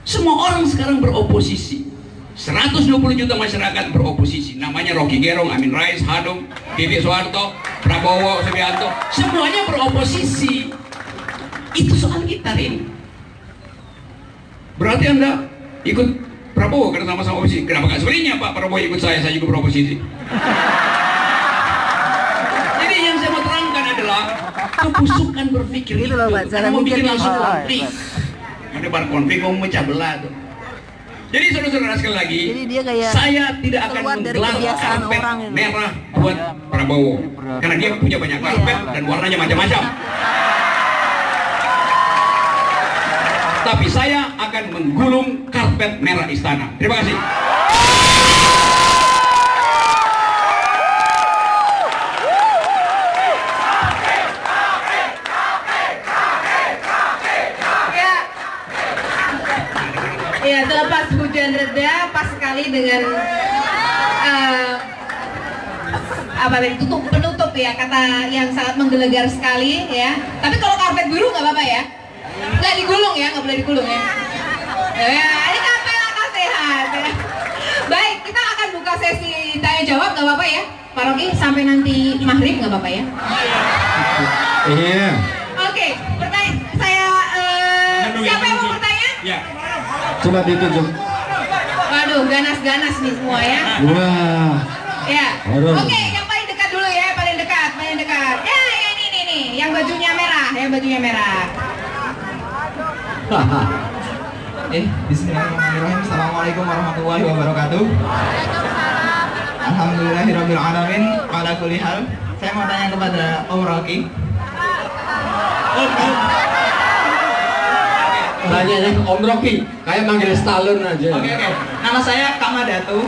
semua orang sekarang beroposisi. 120 juta masyarakat beroposisi. Namanya Rocky Gerung, Amin Rais, Hadung, Titik Soeharto, Prabowo, Subianto, semuanya beroposisi. Itu soal kita, Rin. Berarti Anda ikut Prabowo karena sama-sama oposisi. Kenapa nggak sebenarnya Pak Prabowo ikut saya juga beroposisi? Jadi yang saya mau terangkan adalah kebusukan berpikir itu. Karena mau bikin langsung konflik. Mendebar konflik, mau memecah belah tuh. Jadi saudara-saudara sekali lagi, saya tidak akan menggelar karpet merah buat Prabowo karena dia punya banyak karpet dan warnanya macam-macam. Tapi saya akan menggulung karpet merah istana. Terima kasih. Ya, selepas hujan reda, pas sekali dengan apa tadi, penutup ya, kata yang sangat menggelegar sekali ya. Tapi kalau karpet biru nggak apa-apa ya, nggak digulung ya, nggak boleh digulung ya. Ya, ini karpet akal sehat ya. Baik, kita akan buka sesi tanya jawab, nggak apa-apa ya, Pak Rocky, sampai nanti maghrib nggak apa-apa ya. Iya. Oke, pertanyaan saya, siapa yang mau bertanya? Ya. Coba ditunjuk. Waduh, ganas-ganas nih semua ya. Wah. Ya. Aduh. Oke, yang paling dekat dulu ya, paling dekat. Ya, ini nih, yang bajunya merah. Bismillahirrahmanirrahim. Assalamualaikum warahmatullahi wabarakatuh. Alhamdulillahirabbil alamin. Ala kulli hal. Saya mau tanya kepada Om Rocky. Tanya ke Om Rocky, kayak manggil Stallone aja. Oke. Nama saya Kamadatu.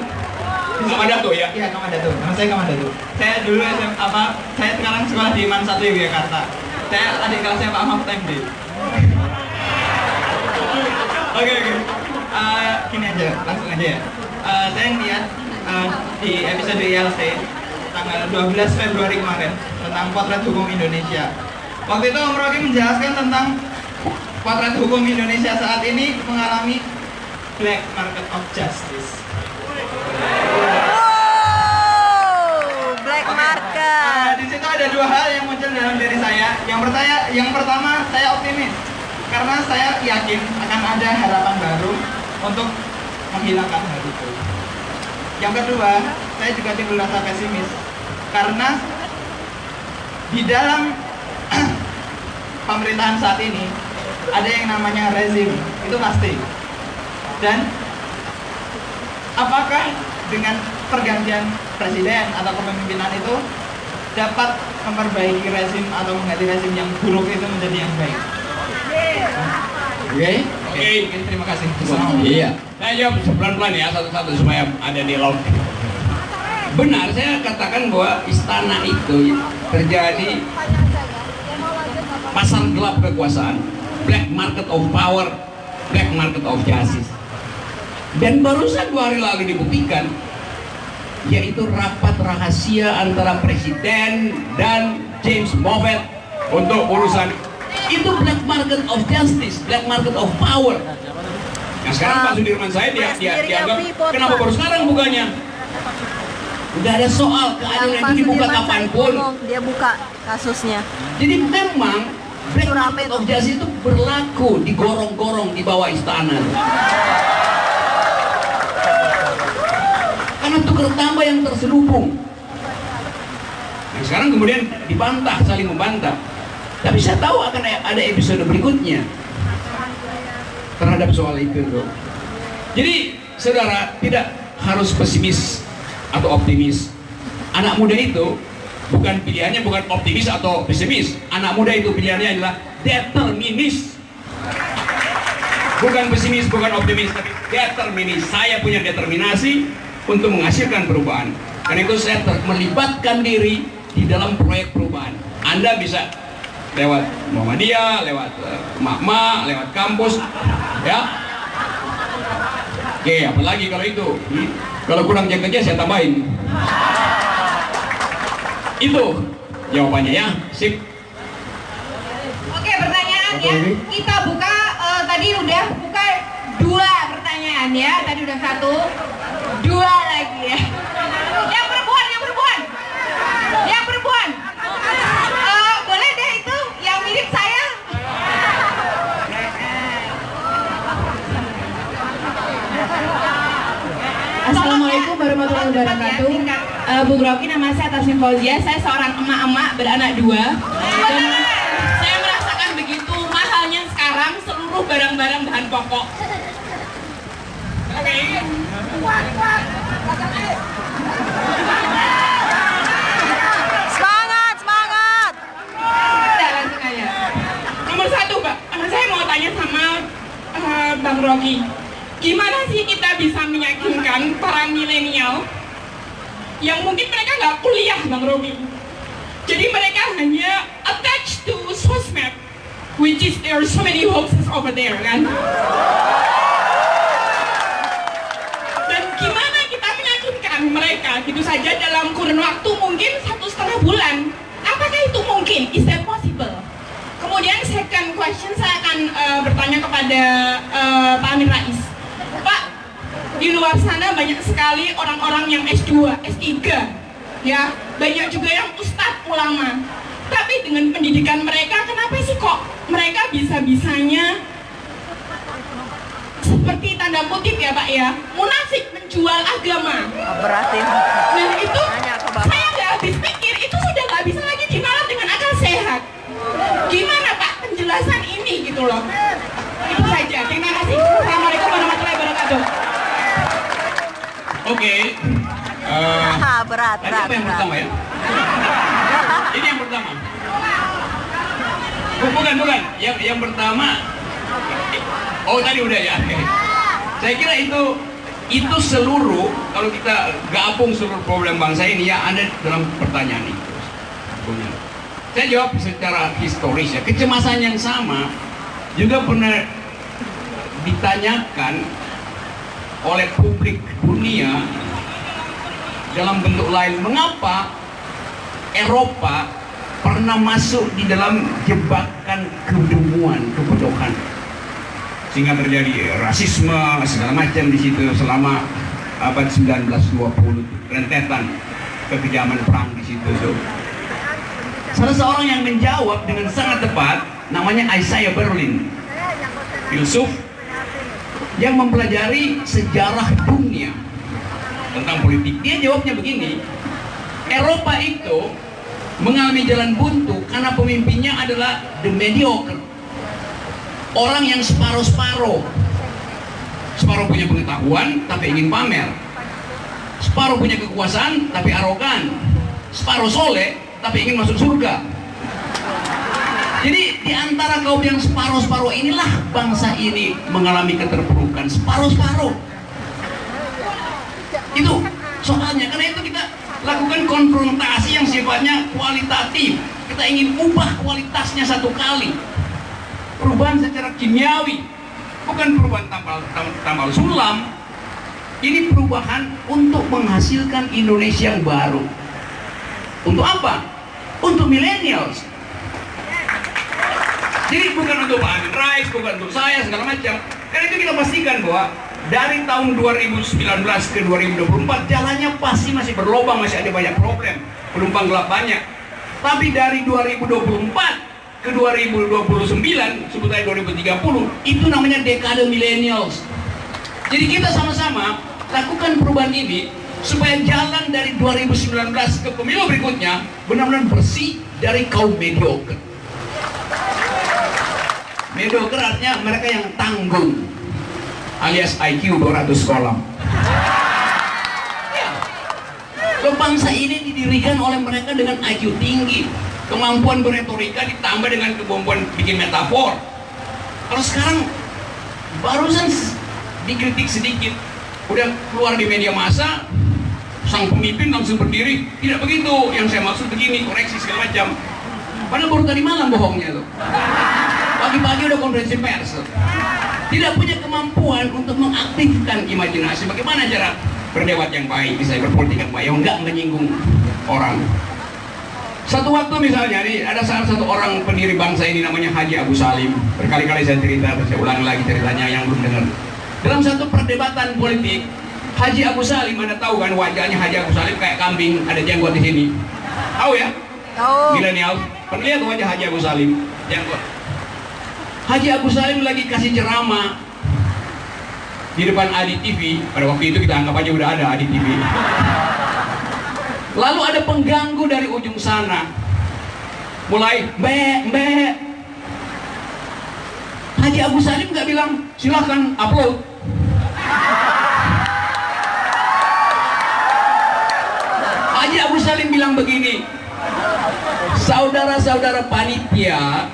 Kamadatu ya? Iya, Kamadatu. Nama saya Kamadatu. Saya dulu saya sekarang sekolah di Man 1 Yogyakarta. Saya adik kelasnya Pak Mahfud MD. Oke. Gini aja, langsung aja ya. Saya lihat di episode ILC tanggal 12 Februari kemarin tentang potret hukum Indonesia. Waktu itu Om Rocky menjelaskan tentang potret hukum Indonesia saat ini mengalami black market of justice. Black market. Di situ ada dua hal yang muncul dalam diri saya. Yang pertama, saya optimis karena saya yakin akan ada harapan baru untuk menghilangkan hal itu. Yang kedua, saya juga timbul rasa pesimis karena di dalam pemerintahan saat ini ada yang namanya rezim, itu pasti. Dan apakah dengan pergantian presiden atau kepemimpinan itu dapat memperbaiki rezim atau mengganti rezim yang buruk itu menjadi yang baik? Oke. Terima kasih. Iya. Saya jawab pelan-pelan ya, satu-satu supaya ada dialog. Benar, saya katakan bahwa istana itu terjadi pasar gelap kekuasaan, black market of power, black market of justice. Dan barusan 2 hari lalu dibuktikan, yaitu rapat rahasia antara presiden dan James Moffett untuk urusan itu black market of justice, black market of power. Nah sekarang Pak Sudirman saya dianggap kenapa baru sekarang bukanya? Udah ada soal keadilan itu dibuka kapanpun. Dia buka kasusnya. Jadi memang black market of justice itu berlaku di gorong-gorong di bawah istana. Karena tukar tambah yang terselubung. Nah sekarang kemudian dibantah, saling membantah. Tapi saya tahu akan ada episode berikutnya terhadap soal itu, bro. Jadi saudara tidak harus pesimis atau optimis. Anak muda itu bukan pilihannya bukan optimis atau pesimis. Anak muda itu pilihannya adalah determinis. Bukan pesimis, bukan optimis, tapi determinis. Saya punya determinasi untuk menghasilkan perubahan. Karena itu saya melibatkan diri di dalam proyek perubahan. Anda bisa lewat Muhammadiyah, lewat Makma, lewat kampus, ya. Oke, apalagi kalau itu. Kalau kurang jam kerja saya tambahin. Itu jawabannya ya. Sip. Oke, pertanyaan ya. Kita buka tadi udah buka 2 pertanyaan ya. Tadi udah 1, 2 lagi ya. Yang perempuan. Boleh deh itu yang mirip saya. Assalamualaikum warahmatullahi wabarakatuh. Bung Rocky, nama saya Tasmin Fauzia. Saya seorang emak-emak beranak 2. Dan saya merasakan begitu mahalnya sekarang seluruh barang-barang bahan pokok. Oke. Semangat! Udah langsung aja. Nomor 1, Mbak. Saya mau tanya sama Bang Rocky. Gimana sih kita bisa meyakinkan para milenial yang mungkin mereka nggak kuliah, Bang Rocky? Jadi mereka hanya attached to sosmed, which is there are so many hoaxes over there, kan? Dan gimana kita meyakinkan mereka gitu saja dalam kurun waktu mungkin 1,5 bulan? Apakah itu mungkin? Is that possible? Kemudian second question saya akan bertanya kepada Pak Amin Rais. Pak, di luar sana banyak sekali orang-orang yang S2, S3, ya, banyak juga yang ustadz ulama. Tapi dengan pendidikan mereka, kenapa sih kok mereka bisa-bisanya seperti tanda kutip ya Pak ya, munafik menjual agama? Berarti. Nah itu Nanya ke Bapak. saya nggak habis pikir, itu sudah nggak bisa lagi dinalar dengan akal sehat. Gimana Pak penjelasan ini gitu loh? Itu saja. Terima kasih. Assalamualaikum warahmatullahi wabarakatuh. Oke. Berat. Tadi apa yang pertama ya? Ini yang pertama. Bukan. Yang pertama. Oh tadi udah ya. Saya kira itu seluruh, kalau kita gabung seluruh problem bangsa ini ya ada dalam pertanyaan itu. Saya jawab secara historis ya. Kecemasan yang sama juga pernah ditanyakan oleh publik dunia dalam bentuk lain. Mengapa Eropa pernah masuk di dalam jebakan kedunguan, kebodohan, sehingga terjadi rasisme segala macam di situ selama abad 1920, rentetan kekejaman perang di situ. Salah seorang yang menjawab dengan sangat tepat namanya Isaiah Berlin, filsuf yang mempelajari sejarah dunia tentang politik. Dia jawabnya begini, Eropa itu mengalami jalan buntu karena pemimpinnya adalah the mediocre, orang yang separuh-separuh. Separuh punya pengetahuan tapi ingin pamer, separuh punya kekuasaan tapi arogan, separuh soleh tapi ingin masuk surga. Jadi di antara kaum yang separuh-separuh inilah bangsa ini mengalami keterpurukan separuh-separuh. Itu soalnya, karena itu kita lakukan konfrontasi yang sifatnya kualitatif. Kita ingin ubah kualitasnya satu kali. Perubahan secara kimiawi, bukan perubahan tambal sulam. Ini perubahan untuk menghasilkan Indonesia yang baru. Untuk apa? Untuk millennials. Jadi bukan untuk Pak Amin Rais, bukan untuk saya, segala macam. Karena itu kita pastikan bahwa dari tahun 2019 ke 2024 jalannya pasti masih berlobang, masih ada banyak problem, penumpang gelap banyak. Tapi dari 2024 ke 2029, sebut aja 2030, itu namanya dekade millennials. Jadi kita sama-sama lakukan perubahan ini supaya jalan dari 2019 ke pemilu berikutnya benar-benar bersih dari kaum mediocre. Mediocre artinya mereka yang tanggung. alias IQ 200 kolam. Ya. Loh, bangsa ini didirikan oleh mereka dengan IQ tinggi, kemampuan berretorika ditambah dengan kemampuan bikin metafor. Kalau sekarang barusan dikritik sedikit, udah keluar di media massa, sang pemimpin langsung berdiri, tidak begitu, yang saya maksud begini, koreksi segala macam. Padahal baru tadi malam bohongnya tuh. Pagi-pagi udah konferensi pers. Tidak punya kemampuan untuk mengaktifkan imajinasi. Bagaimana cara berdebat yang baik, bisa berpolitik yang baik, yang enggak menyinggung orang. Satu waktu misalnya nih, ada salah satu orang pendiri bangsa ini namanya Haji Agus Salim. Berkali-kali saya cerita, saya ulang lagi ceritanya yang belum dengar. Dalam satu perdebatan politik, Haji Agus Salim, Anda tahu kan wajahnya Haji Agus Salim kayak kambing, ada jenggot di sini. Tahu ya? Tahu. Milenial, pernah lihat wajah Haji Agus Salim? Jenggot. Haji Agus Salim lagi kasih ceramah di depan Adi TV. Pada waktu itu kita anggap aja udah ada Adi TV. Lalu ada pengganggu dari ujung sana, mulai mbak. Haji Agus Salim nggak bilang silakan upload. Haji Agus Salim bilang begini, saudara-saudara panitia,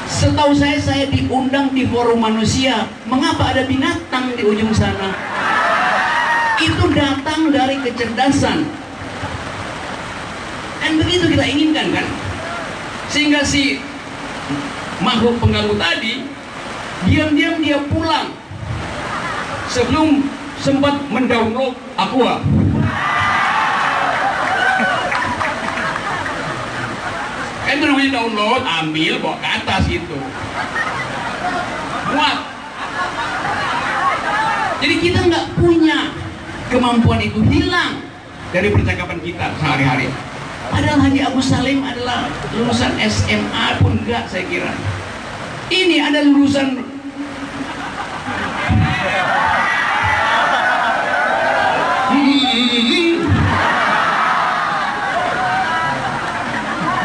setahu saya diundang di forum manusia, mengapa ada binatang di ujung sana? Itu datang dari kecerdasan. Kan begitu kita inginkan kan? Sehingga si makhluk pengganggu tadi diam-diam dia pulang sebelum sempat mendownload Aqua. Kan itu namanya download, ambil, bawa ke atas itu. Muat. Jadi kita nggak punya kemampuan, itu hilang dari percakapan kita sehari-hari. Padahal Haji Agus Salim adalah lulusan SMA pun enggak, saya kira. Ini ada lulusan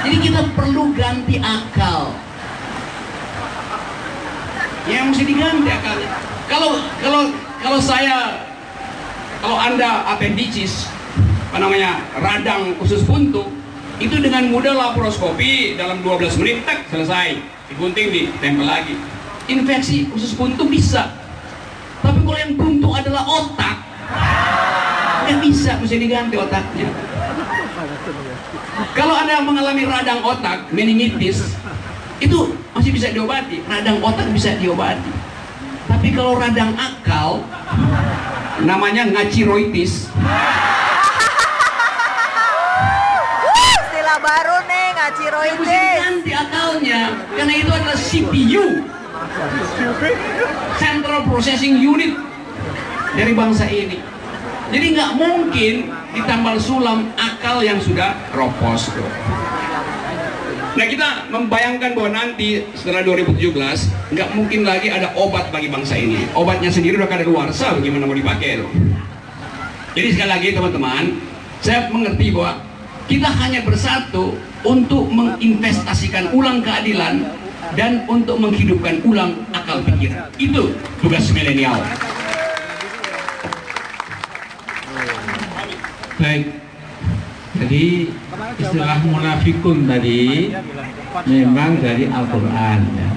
Jadi kita perlu ganti akal. Yang mesti diganti akalnya. Kalau Anda appendicitis, radang usus buntu, itu dengan mudah laparoskopi dalam 12 menit, tak selesai, digunting, ditempel lagi. Infeksi usus buntu bisa, tapi kalau yang buntu adalah otak, nggak bisa, mesti diganti otaknya. Kalau Anda mengalami radang otak, meningitis, itu masih bisa diobati, radang otak bisa diobati. Tapi kalau radang akal, namanya ngaciroitis. Istilah baru nih, ngaciroitis. Mesti diganti akalnya, karena itu adalah CPU, Central Processing Unit dari bangsa ini. Jadi nggak mungkin ditambal sulam akal yang sudah ropos. Nah, kita membayangkan bahwa nanti setelah 2017 nggak mungkin lagi ada obat bagi bangsa ini. Obatnya sendiri udah kadaluarsa, bagaimana mau dipakai loh. Jadi sekali lagi teman-teman, saya mengerti bahwa kita hanya bersatu untuk menginvestasikan ulang keadilan dan untuk menghidupkan ulang akal pikiran. Itu tugas milenial. Baik, jadi istilah munafikun tadi memang dari Al-Quran ya.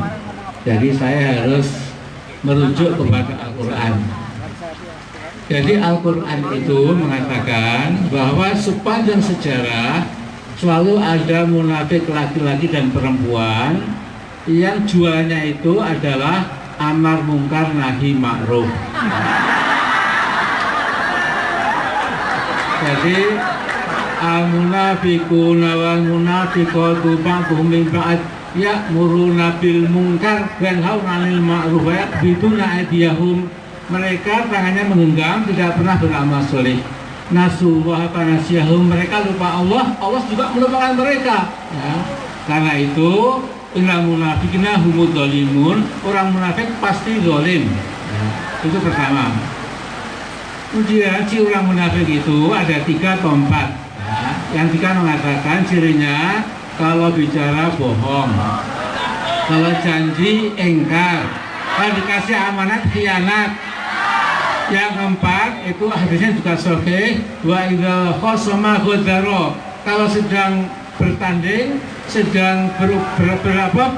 Jadi saya harus merujuk kepada Al-Quran. Jadi Al-Quran itu mengatakan bahwa sepanjang sejarah selalu ada munafik laki-laki dan perempuan yang jualnya itu adalah amar mungkar nahi ma'ruf. Jadi al-munafiquna wal munafiqatu ba'dhum min ba'd ya'muruna bil munkar wa yanhauna 'anil ma'ruf wa yaqbiduna aydiyahum. Mereka tangannya menggenggam, tidak pernah beramal soleh. Nasullah fanasiyahum, mereka lupa Allah, Allah juga melupakan mereka ya. Karena itu innal munafiqina humud dzalimun, orang munafik pasti zalim ya. Itu pertama. Kemudian ciri orang munafik itu ada 3 atau 4 ya. Yang 3 mengatakan cirinya kalau bicara bohong, kalau janji engkar, Kalau dikasih amanat khianat. Yang keempat itu hadisnya juga sahih, wa idza khasama ghadara. Kalau sedang bertanding, sedang berlomba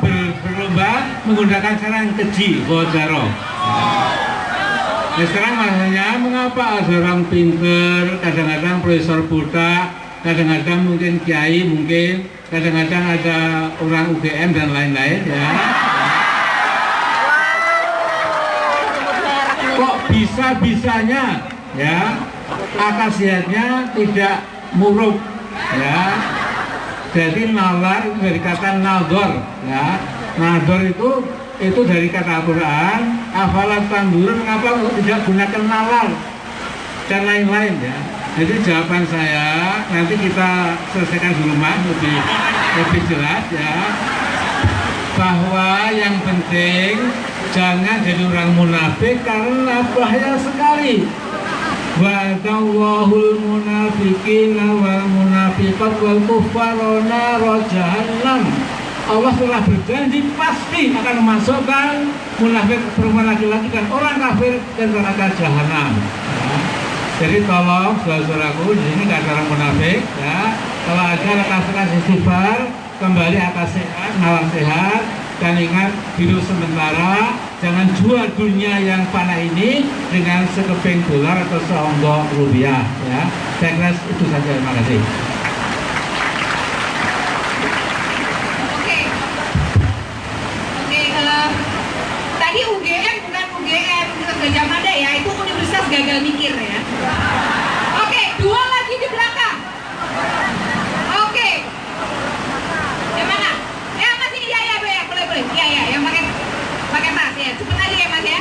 menggunakan cara yang keji, ghadara. Nah, sekarang maksudnya mengapa ada orang pinter, kadang-kadang profesor buta, kadang-kadang mungkin kiai, mungkin kadang-kadang ada orang UGM dan lain-lain ya. Kok bisa-bisanya ya akasiatnya tidak murub ya. Jadi nalar itu dari kata nador ya. Nador itu dari kata Al-Quran, afalat tandur, mengapa tidak gunakan nalar dan lain-lain ya. Jadi jawaban saya nanti kita selesaikan di rumah lebih jelas ya, bahwa yang penting jangan jadi orang munafik karena bahaya sekali. Wa'adallahul munafiqina wal munafiqat wal kuffarona jahannam. Allah telah berjanji pasti akan memasukkan munafik perempuan laki-laki dan orang kafir ke neraka jahanam. Ya. Jadi tolong saudaraku, di sini nggak ada orang munafik ya. Kalau ada rekan-rekan istighfar, kembali akal sehat, nalar sehat, dan ingat hidup sementara, jangan jual dunia yang fana ini dengan sekeping dolar atau seonggok rupiah ya. Saya kira itu saja, terima kasih. Tadi UGM bukan UGM Gajah Mada ya, itu Universitas Gagal Mikir ya. Oke, dua lagi di belakang. Oke. Yang mana? Yang masih ya boleh. Iya, yang pakai tas ya. Cepet aja ya Mas ya.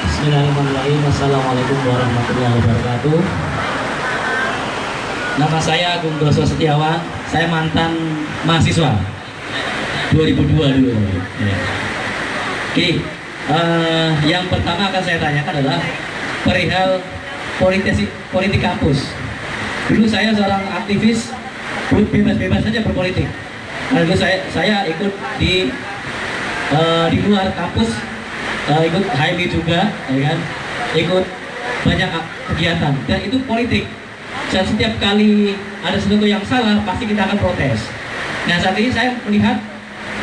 Bismillahirrahmanirrahim. Assalamualaikum warahmatullahi wabarakatuh. Nama saya Agung Grosso Setiawan. Saya mantan mahasiswa 2002 dulu. Ya. Oke, yang pertama akan saya tanyakan adalah perihal politik kampus. Dulu saya seorang aktivis, bebas-bebas saja berpolitik. Lalu saya ikut di luar kampus, ikut HMI juga, ya kan? Ikut banyak kegiatan dan itu politik. Dan setiap kali ada sesuatu yang salah, pasti kita akan protes. Nah saat ini saya melihat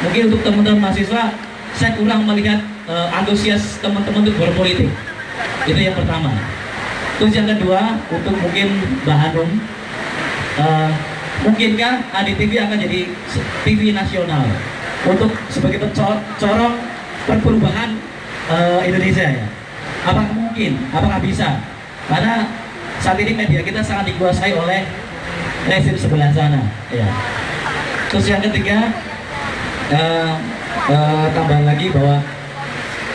mungkin untuk teman-teman mahasiswa, saya kurang melihat antusias teman-teman untuk berpolitik. Itu yang pertama. Terus yang kedua, untuk mungkin Mbak Hanum, mungkinkah ADTV akan jadi TV nasional untuk sebagai corong perubahan Indonesia ya? Apakah mungkin? Apakah bisa? Karena saat ini media kita sangat dikuasai oleh rezim sebelah sana. Ya. Terus yang ketiga, tambahan lagi bahwa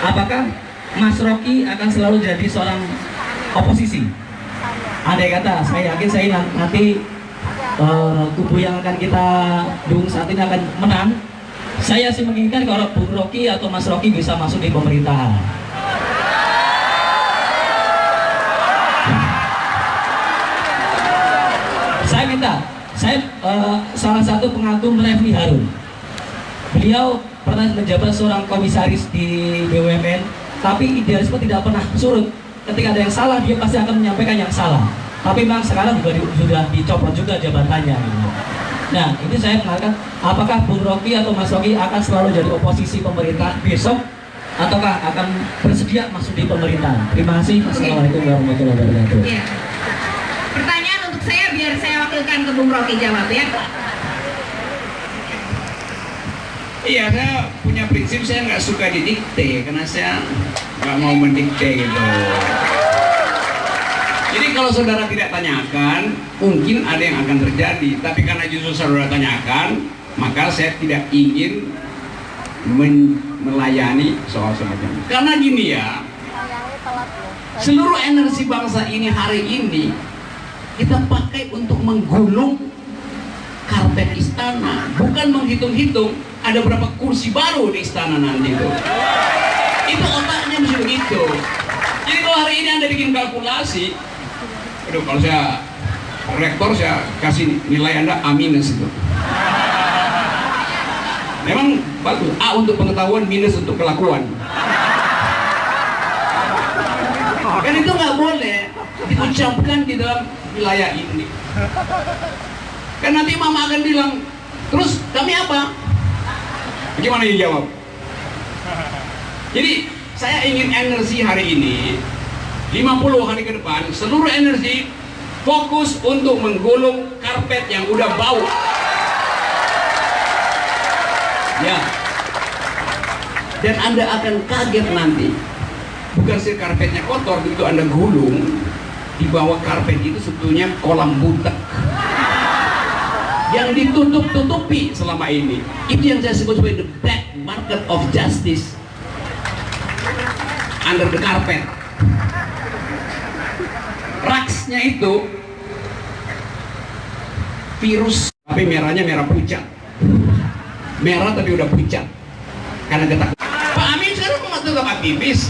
apakah Mas Rocky akan selalu jadi seorang oposisi? Andai kata, saya yakin saya nanti kubu yang akan kita dukung saat ini akan menang. Saya sih menginginkan kalau Bung Rocky atau Mas Rocky bisa masuk di pemerintahan. Saya minta, salah satu pengagum Refli Harun. Beliau pernah menjabat seorang komisaris di BUMN, tapi idealisme tidak pernah surut. Ketika ada yang salah, dia pasti akan menyampaikan yang salah. Tapi memang sekarang juga sudah dicopot juga jabatannya. Gitu. Nah, ini saya mengatakan, apakah Bung Rocky atau Mas Rocky akan selalu jadi oposisi pemerintah besok, ataukah akan bersedia masuk di pemerintahan? Terima kasih. Assalamualaikum warahmatullahi wabarakatuh. Ya. Pertanyaan untuk saya, biar saya wakilkan ke Bung Rocky jawab ya. Iya, saya punya prinsip, saya nggak suka didikte karena saya nggak mau mendikte gitu. Jadi kalau saudara tidak tanyakan, mungkin ada yang akan terjadi. Tapi karena justru saudara tanyakan, maka saya tidak ingin melayani soal semacam itu. Karena gini ya, seluruh energi bangsa ini hari ini kita pakai untuk menggulung karpet istana, bukan menghitung-hitung ada berapa kursi baru di istana nanti itu. Itu otaknya mesti begitu. Jadi kalau hari ini Anda bikin kalkulasi, aduh, kalau saya rektor saya kasih nilai Anda A- itu. Memang bagus, A untuk pengetahuan, minus untuk kelakuan. Kan itu nggak boleh diucapkan di dalam wilayah ini. Kan nanti mama akan bilang, terus kami apa? Bagaimana dijawab? Jadi saya ingin energi hari ini 50 hari ke depan, seluruh energi fokus untuk menggulung karpet yang udah bau. Ya. Dan Anda akan kaget nanti. Bukan sih karpetnya kotor, begitu Anda gulung, di bawah karpet itu sebetulnya kolam butek yang ditutup-tutupi selama ini. Itu yang saya sebut sebagai the black market of justice under the carpet. Raksnya itu virus, tapi merahnya merah pucat. Merah tapi udah pucat karena ketakutan. Pak Amin sekarang mau masuk ke aktivis.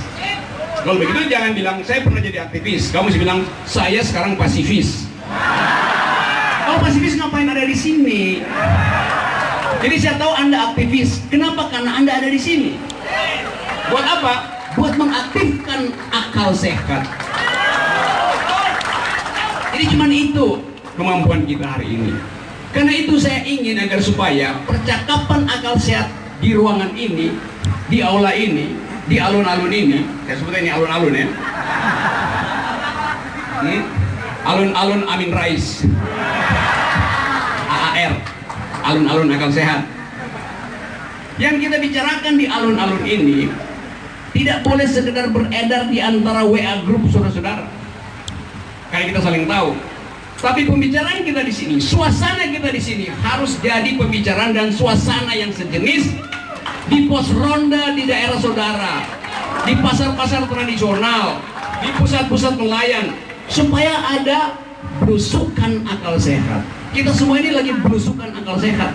Kalau begitu jangan bilang saya pernah jadi aktivis. Kamu mesti bilang saya sekarang pasifis. Kalau pasifis ngapain ada di sini? Jadi saya tahu Anda aktivis. Kenapa? Karena Anda ada di sini. Buat apa? Buat mengaktifkan akal sehat. Jadi cuman itu kemampuan kita hari ini. Karena itu saya ingin agar supaya percakapan akal sehat di ruangan ini, di aula ini, di alun-alun ini, saya sebut ini alun-alun ya. Alun-alun Amin Rais, AAR, alun-alun akal sehat. Yang kita bicarakan di alun-alun ini tidak boleh sekedar beredar di antara WA grup saudara-saudara. Karena kita saling tahu. Tapi pembicaraan kita di sini, suasana kita di sini harus jadi pembicaraan dan suasana yang sejenis di pos ronda di daerah saudara, di pasar-pasar tradisional, di pusat-pusat nelayan, supaya ada belusukan akal sehat. Kita semua ini lagi belusukan akal sehat.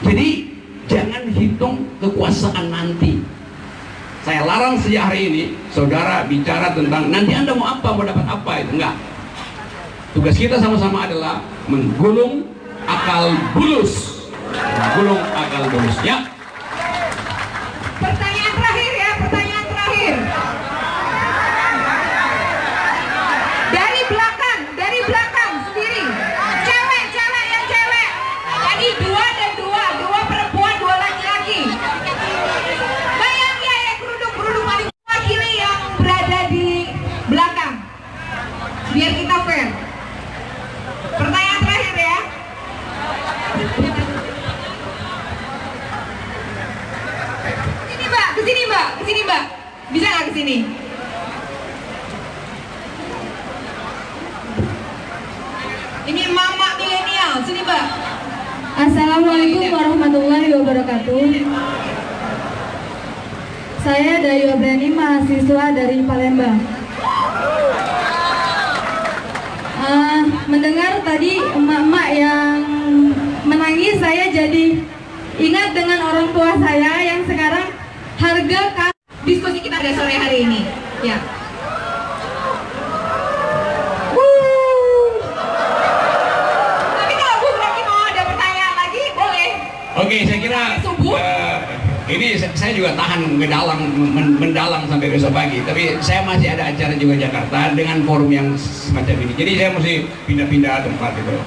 Jadi jangan hitung kekuasaan nanti. Saya larang sejak hari ini saudara bicara tentang nanti Anda mau apa, mau dapat apa, itu enggak. Tugas kita sama-sama adalah menggulung akal bulus. Menggulung akal bulus. Ya. Pertanyaan terakhir ya, pertanyaan terakhir. Dari belakang sendiri. Cewek yang cewek. Jadi dua dan dua perempuan, dua laki-laki. Bayang ya kerudung paling wakili yang berada di belakang. Biar kita fair. Pertanyaan terakhir ya. Kesini mbak. Bisa nggak kesini? Ini mama milenial, sini mbak. Assalamualaikum warahmatullahi wabarakatuh. Saya Dayu Abrani, mahasiswa dari Palembang. Mendengar tadi emak-emak yang menangis, saya jadi ingat dengan orang tua saya yang sekarang harga diskusi kita pada sore hari ini. Ya. Tapi kalau Bu Rocky mau ada pertanyaan lagi, boleh. Oke, saya kira ini saya juga tahan mendalam sampai besok pagi. Tapi saya masih ada acara juga Jakarta dengan forum yang semacam ini. Jadi saya mesti pindah-pindah tempat itu.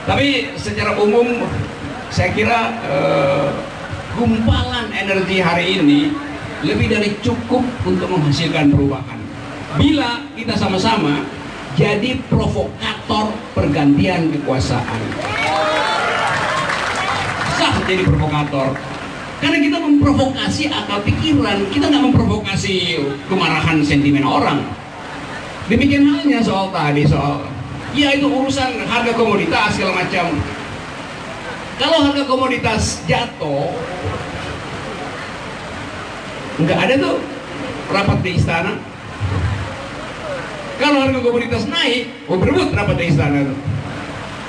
Tapi secara umum saya kira gumpalan energi hari ini lebih dari cukup untuk menghasilkan perubahan. Bila kita sama-sama jadi provokator pergantian kekuasaan. Sah jadi provokator. Karena kita memprovokasi akal pikiran, kita nggak memprovokasi kemarahan sentimen orang. Demikian halnya soal tadi, ya itu urusan harga komoditas segala macam. Kalau harga komoditas jatuh, nggak ada tuh rapat di istana. Kalau harga komoditas naik, berebut rapat di istana tuh.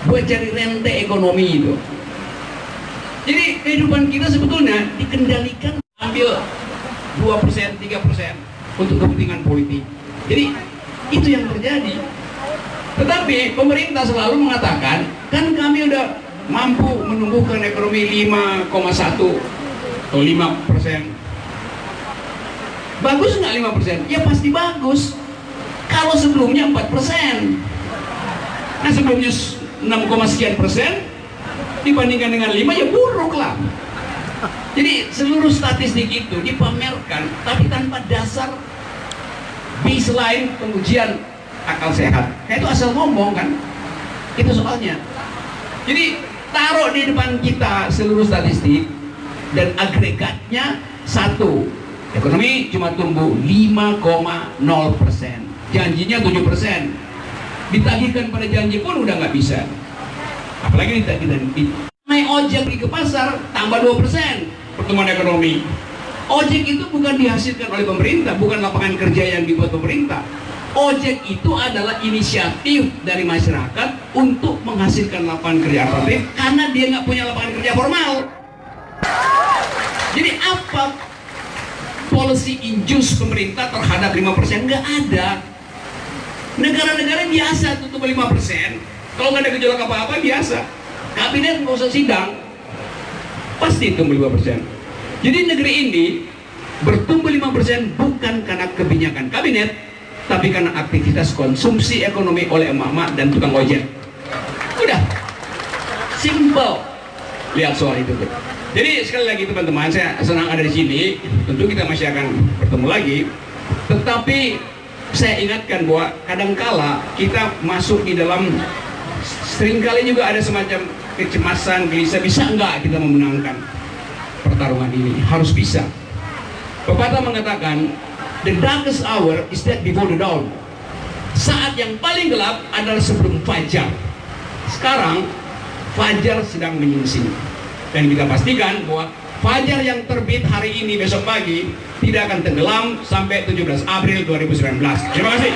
Buat cari rente ekonomi itu. Jadi kehidupan kita sebetulnya dikendalikan, ambil 2%, 3% untuk kepentingan politik. Jadi itu yang terjadi. Tetapi pemerintah selalu mengatakan, kan kami udah mampu menumbuhkan ekonomi 5,1 atau 5%. Bagus nggak 5%? Ya pasti bagus. Kalau sebelumnya 4%. Nah sebelumnya 6, sekian % dibandingkan dengan 5 ya buruk lah. Jadi seluruh statistik itu dipamerkan tapi tanpa dasar baseline pengujian akal sehat. Itu asal ngomong kan. Itu soalnya. Jadi taruh di depan kita seluruh statistik dan agregatnya 1. Ekonomi cuma tumbuh 5,0%. Janjinya 7%. Ditagihkan pada janji pun udah nggak bisa. Apalagi ditagihkan. Naik ojek pergi ke pasar tambah 2% pertumbuhan ekonomi. Ojek itu bukan dihasilkan oleh pemerintah, bukan lapangan kerja yang dibuat pemerintah. Ojek itu adalah inisiatif dari masyarakat untuk menghasilkan lapangan kerja alternatif karena dia nggak punya lapangan kerja formal. Jadi apa policy injust pemerintah terhadap 5%? Nggak ada. Negara-negara biasa tutup 5%. Kalau nggak ada gejolak apa-apa biasa. Kabinet nggak usah sidang, pasti tumbuh 5%. Jadi negeri ini bertumbuh 5% bukan karena kebijakan kabinet, tapi karena aktivitas konsumsi ekonomi oleh emak-emak dan tukang ojek. Udah, simple. Lihat soal itu tuh. Jadi sekali lagi teman-teman, saya senang ada di sini. Tentu kita masih akan bertemu lagi. Tetapi saya ingatkan bahwa kadangkala kita masuk di dalam, seringkali juga ada semacam kecemasan, gelisah, bisa enggak kita memenangkan pertarungan ini? Harus bisa. Pepatah mengatakan, the darkest hour is that before the dawn. Saat yang paling gelap adalah sebelum fajar. Sekarang fajar sedang menyingsing. Dan kita pastikan bahwa fajar yang terbit hari ini besok pagi tidak akan tenggelam sampai 17 April 2019. Terima kasih.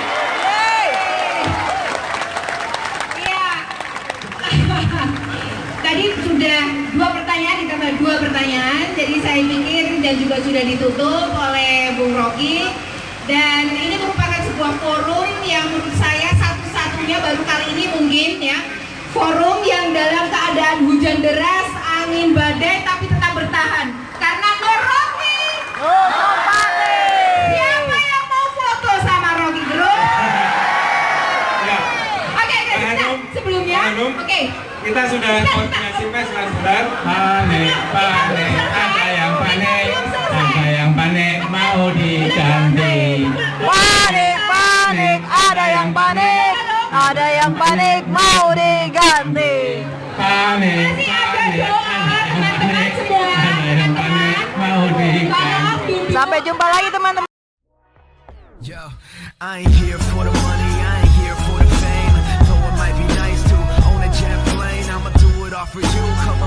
Tadi sudah 2 pertanyaan ditambah 2 pertanyaan, jadi saya pikir dan juga sudah ditutup oleh Bung Rocky. Dan ini merupakan sebuah forum yang menurut saya satu-satunya baru kali ini mungkin ya, forum yang dalam keadaan hujan deras, angin badai tapi tetap bertahan. Karena no Rocky. Siapa yang mau foto sama Rocky Gerung? Oke, sebelumnya, oke. Kita sudah koordinasi sebentar. Panik, ada yang panik mau diganti. Panik, ada yang panik mau diganti. Panik, mau diganti. Sampai jumpa lagi teman-teman. Yo, I ain't here for the money, I ain't here for the fame. Though it might be nice to own a jet plane, I'ma do it all for you. Come